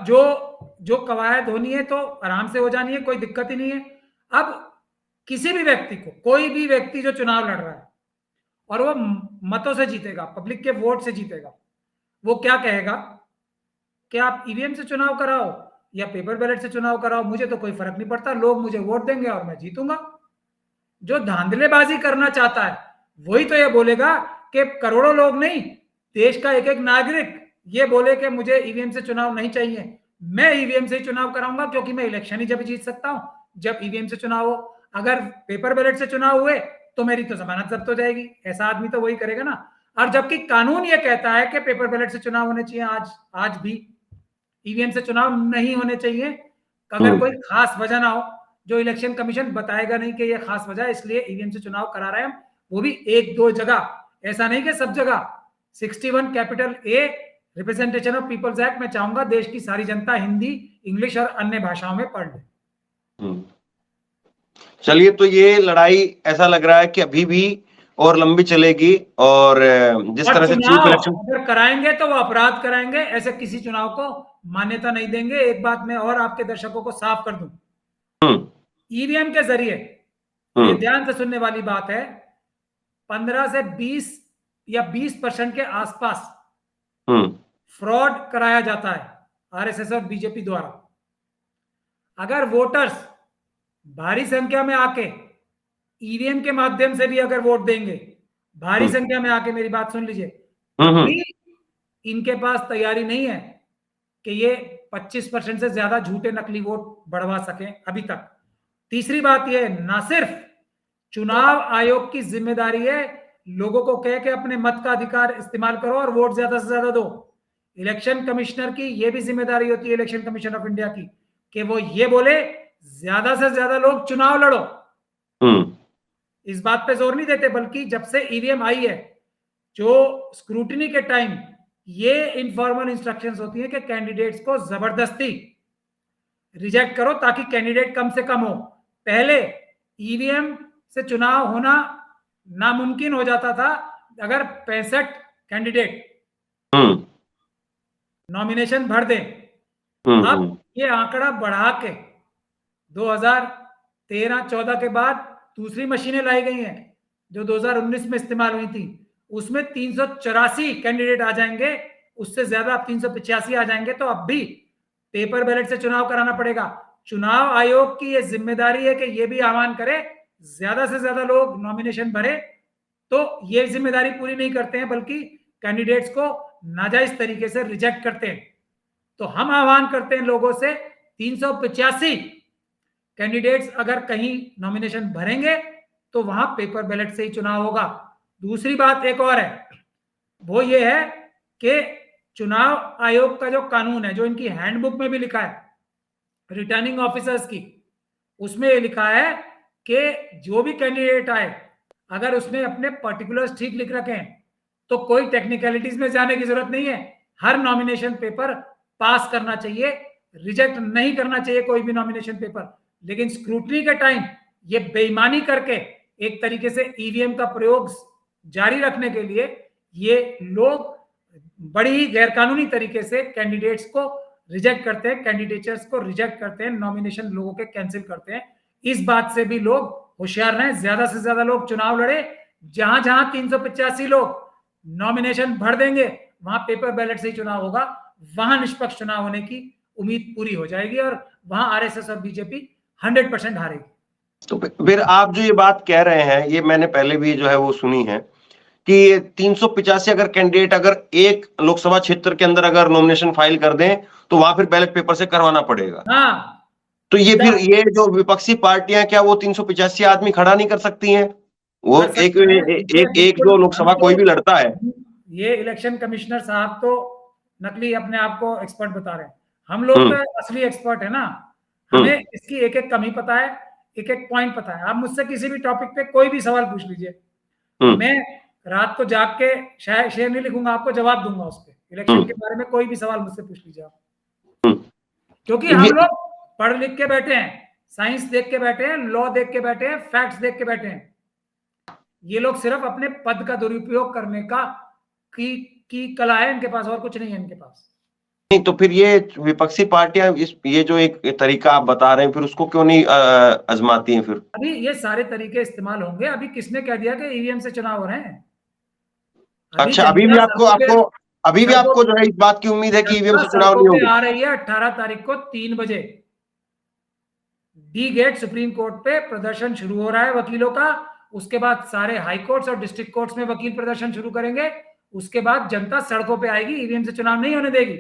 जो कवायद होनी है तो आराम से हो जानी है, कोई दिक्कत ही नहीं है। अब किसी भी व्यक्ति को, कोई भी व्यक्ति जो चुनाव लड़ रहा है और वो मतों से जीतेगा, पब्लिक के वोट से जीतेगा, वो क्या कहेगा कि आप ईवीएम से चुनाव कराओ या पेपर बैलेट से चुनाव कराओ, मुझे तो कोई फर्क नहीं पड़ता, लोग मुझे वोट देंगे और मैं जीतूंगा। जो धांधलेबाजी करना चाहता है वही तो ये बोलेगा कि करोड़ों लोग नहीं, देश का एक एक नागरिक ये बोले कि मुझे ईवीएम से चुनाव नहीं चाहिए, मैं ईवीएम से ही चुनाव कराऊंगा, क्योंकि मैं इलेक्शन ही जब जीत सकता हूं जब ईवीएम से चुनाव हो। अगर पेपर बैलेट से चुनाव हुए तो मेरी तो जमानत जब्त हो जाएगी, ऐसा आदमी तो वही करेगा ना। और जबकि कानून ये कहता है कि पेपर बैलेट से चुनाव होने चाहिए, आज भी ईवीएम से चुनाव नहीं होने चाहिए, अगर कोई खास वजह ना हो, जो इलेक्शन कमीशन बताएगा नहीं कि ये खास वजह है इसलिए ईवीएम से चुनाव करा रहे हैं हम, वो भी 1-2 जगह, ऐसा नहीं कि सब जगह। 61 capital A representation of people's act, मैं चाहूंगा देश की सारी जनता हिंदी, इंग्लिश और अन्य भाषाओं में पढ़ ले। चलिए, तो ये लड़ाई ऐसा लग रहा है कि अभी भी और लंबी चलेगी, और जिस तरह से चीफ इलेक्शन अगर कराएंगे तो वो अपराध कराएंगे, ऐसे किसी चुनाव को मान्यता नहीं देंगे। एक बात मैं और आपके दर्शकों को साफ कर दूं, ईवीएम के जरिए, ये ध्यान से सुनने वाली बात है, 15 से 20 या 20% के आसपास फ्रॉड कराया जाता है आरएसएस और बीजेपी द्वारा। अगर वोटर्स भारी संख्या में आके ईवीएम के माध्यम से भी अगर वोट देंगे, भारी संख्या में आके, मेरी बात सुन लीजिए, अभी इनके पास तैयारी नहीं है कि ये 25% से ज्यादा झूठे नकली वोट बढ़वा सके अभी तक। तीसरी बात यह, ना सिर्फ चुनाव आयोग की जिम्मेदारी है लोगों को कह के अपने मत का अधिकार इस्तेमाल करो और वोट ज्यादा से ज्यादा दो, इलेक्शन कमिश्नर की यह भी जिम्मेदारी होती है, इलेक्शन कमीशन ऑफ इंडिया की, कि वो ये बोले ज्यादा से ज्यादा लोग चुनाव लड़ो। इस बात पे जोर नहीं देते, बल्कि जब से ईवीएम आई है, जो स्क्रूटिनी के टाइम ये इनफॉर्मल इंस्ट्रक्शंस होती हैं कि कैंडिडेट्स को जबरदस्ती रिजेक्ट करो ताकि कैंडिडेट कम से कम हो। पहले ईवीएम से चुनाव होना नामुमकिन हो जाता था अगर 65 कैंडिडेट नॉमिनेशन भर दें। अब ये आंकड़ा बढ़ा के 2013-14 के बाद दूसरी मशीनें लाई गई हैं जो 2019 में इस्तेमाल हुई थी, उसमें 384 कैंडिडेट आ जाएंगे, उससे ज्यादा अब 385 आ जाएंगे। तो अब भी पेपर बैलेट से चुनाव कराना पड़ेगा। चुनाव आयोग की ये जिम्मेदारी है कि ये भी आह्वान करे ज्यादा से ज्यादा लोग नॉमिनेशन भरे। तो ये जिम्मेदारी पूरी नहीं करते हैं, बल्कि कैंडिडेट्स को नाजायज तरीके से रिजेक्ट करते हैं। तो हम आह्वान करते हैं लोगों से, 385 कैंडिडेट्स अगर कहीं नॉमिनेशन भरेंगे तो वहां पेपर बैलेट से ही चुनाव होगा। दूसरी बात एक और है, वो ये है कि चुनाव आयोग का जो कानून है, जो इनकी हैंडबुक में भी लिखा है रिटर्निंग ऑफिसर्स की, उसमें ये लिखा है कि जो भी कैंडिडेट आए अगर उसने अपने पर्टिकुलर्स ठीक लिख रखे हैं तो कोई टेक्निकलिटीज में जाने की जरूरत नहीं है। हर नॉमिनेशन पेपर पास करना चाहिए, रिजेक्ट नहीं करना चाहिए कोई भी नॉमिनेशन पेपर। लेकिन स्क्रूटनी के टाइम ये बेईमानी करके एक तरीके से ईवीएम का प्रयोग जारी रखने के लिए ये लोग बड़ी ही गैरकानूनी तरीके से कैंडिडेट्स को रिजेक्ट करते हैं, कैंडिडेचर्स को रिजेक्ट करते हैं, नॉमिनेशन लोगों के कैंसिल करते हैं। इस बात से भी लोग होशियार रहें, ज्यादा से ज्यादा लोग चुनाव लड़े। जहां जहां 385 लोग नॉमिनेशन भर देंगे वहां पेपर बैलेट से ही चुनाव होगा, वहां निष्पक्ष चुनाव होने की उम्मीद पूरी हो जाएगी और वहां आरएसएस और बीजेपी 100% हारेगी। तो फिर आप जो ये बात कह रहे हैं, ये मैंने पहले भी जो है वो सुनी है कि 385 अगर कैंडिडेट अगर एक लोकसभा क्षेत्र के अंदर अगर नॉमिनेशन फाइल कर दें तो वहां फिर बैलेट पेपर से करवाना पड़ेगा। हाँ, तो ये फिर ये जो विपक्षी पार्टियां क्या वो 385 आदमी खड़ा नहीं कर सकती हैं? वो एक जो लोकसभा कोई भी लड़ता है। ये इलेक्शन कमिश्नर साहब तो नकली अपने आप को एक्सपर्ट बता रहे हैं, हम लोग तो असली एक्सपर्ट है ना। हमें इसकी एक एक कमी पता है, एक एक पॉइंट पता है। आप मुझसे किसी भी टॉपिक पे कोई भी सवाल पूछ लीजिए, मैं रात को जाग के शायद शेर नहीं लिखूंगा, आपको जवाब दूंगा उस पर। इलेक्शन के बारे में कोई भी सवाल मुझसे पूछ लीजिए आप, क्योंकि हम लोग पढ़ लिख के बैठे हैं, साइंस देख के बैठे हैं, लॉ देख के बैठे हैं, फैक्ट्स देख के बैठे हैं। ये लोग सिर्फ अपने पद का दुरुपयोग करने का की कला है इनके पास, और कुछ नहीं है इनके पास। नहीं तो फिर ये विपक्षी पार्टियां ये जो एक तरीका आप बता रहे हैं फिर उसको क्यों नहीं आजमाती हैं? फिर अभी ये सारे तरीके इस्तेमाल होंगे। अभी किसने कह दिया कि ईवीएम से चुनाव हो रहे हैं? अच्छा, अभी भी आपको जो है इस बात की उम्मीद है कि ईवीएम से चुनाव नहीं होगा? आ रही है 18 तारीख को 3 बजे डी गेट सुप्रीम कोर्ट पे प्रदर्शन शुरू हो रहा है वकीलों का। उसके बाद सारे हाई कोर्ट्स और डिस्ट्रिक्ट कोर्ट्स में वकील प्रदर्शन शुरू करेंगे। उसके बाद जनता सड़कों पे आएगी, ईवीएम से चुनाव नहीं होने देगी।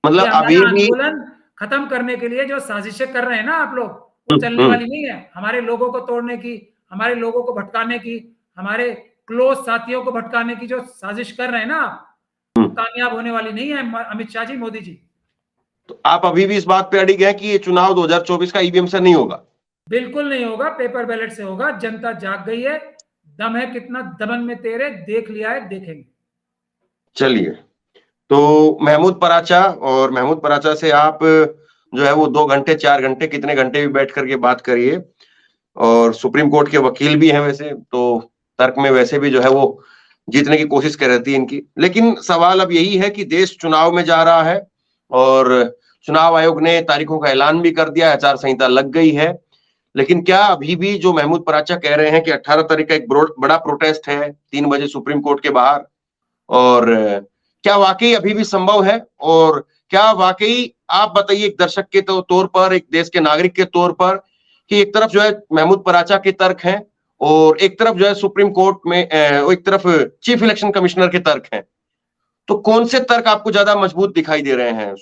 मतलब अभी भी आंदोलन खत्म करने के लिए जो साजिशें कर रहे हैं ना आप लोग, वो चलने वाली नहीं है। हमारे लोगों को तोड़ने की, हमारे लोगों को भटकाने की, हमारे क्लोज साथियों को भटकाने की जो साजिश कर रहे हैं ना आप, कामयाब होने वाली नहीं है अमित शाह जी, मोदी जी। तो आप अभी भी इस बात पे अड़िग हैं कि ये चुनाव 2024 का ईवीएम से नहीं होगा? बिल्कुल नहीं होगा, पेपर बैलेट से होगा। जनता जाग गई है, दम है कितना दमन में तेरे, देख लिया है, देखेंगे। चलिए, तो महमूद पराचा से आप जो है वो 2 घंटे 4 घंटे कितने घंटे भी बैठ करके बात करिए, और सुप्रीम कोर्ट के वकील भी हैं वैसे तो तर्क में वैसे भी जो है वो जीतने की कोशिश कर रहती है इनकी। लेकिन सवाल अब यही है कि देश चुनाव में जा रहा है और चुनाव आयोग ने तारीखों का ऐलान भी कर दिया, आचार संहिता लग गई है। लेकिन क्या अभी भी जो महमूद पराचा कह रहे हैं कि 18 तारीख का एक बड़ा प्रोटेस्ट है 3 बजे सुप्रीम कोर्ट के बाहर, और क्या वाकई अभी भी संभव है? और क्या वाकई आप बताइए एक दर्शक के तौर पर, एक देश के नागरिक के तौर पर, कि एक तरफ जो है महमूद पराचा के तर्क हैं और एक तरफ जो है सुप्रीम कोर्ट में एक तरफ चीफ इलेक्शन कमिश्नर के तर्क हैं, तो कौन से तर्क आपको ज्यादा मजबूत दिखाई दे रहे हैं?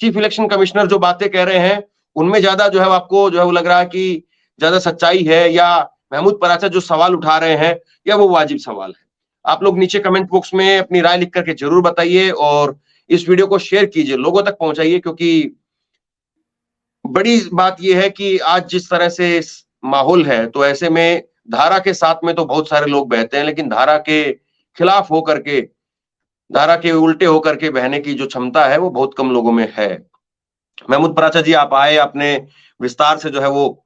चीफ इलेक्शन कमिश्नर जो बातें कह रहे हैं उनमें ज्यादा जो है आपको जो है वो लग रहा है कि ज्यादा सच्चाई है, या महमूद पराचा जो सवाल उठा रहे हैं या वो वाजिब सवाल है? आप लोग नीचे कमेंट बॉक्स में अपनी राय लिख करके जरूर बताइए और इस वीडियो को शेयर कीजिए, लोगों तक पहुंचाइए, क्योंकि बड़ी बात यह है कि आज जिस तरह से माहौल है तो ऐसे में धारा के साथ में तो बहुत सारे लोग बहते हैं, लेकिन धारा के खिलाफ होकर के, धारा के उल्टे होकर के बहने की जो क्षमता है वो बहुत कम लोगों में है। महमूद पराचा जी, आप आए, आपने विस्तार से जो है वो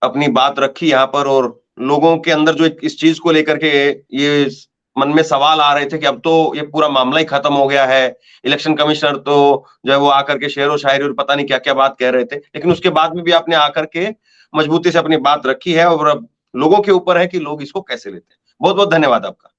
अपनी बात रखी यहाँ पर, और लोगों के अंदर जो इस चीज को लेकर के ये मन में सवाल आ रहे थे कि अब तो ये पूरा मामला ही खत्म हो गया है, इलेक्शन कमिश्नर तो जो है वो आकर के शेरो शायरी और पता नहीं क्या क्या बात कह रहे थे, लेकिन उसके बाद में भी आपने आकर के मजबूती से अपनी बात रखी है, और अब लोगों के ऊपर है कि लोग इसको कैसे लेते हैं। बहुत बहुत धन्यवाद आपका।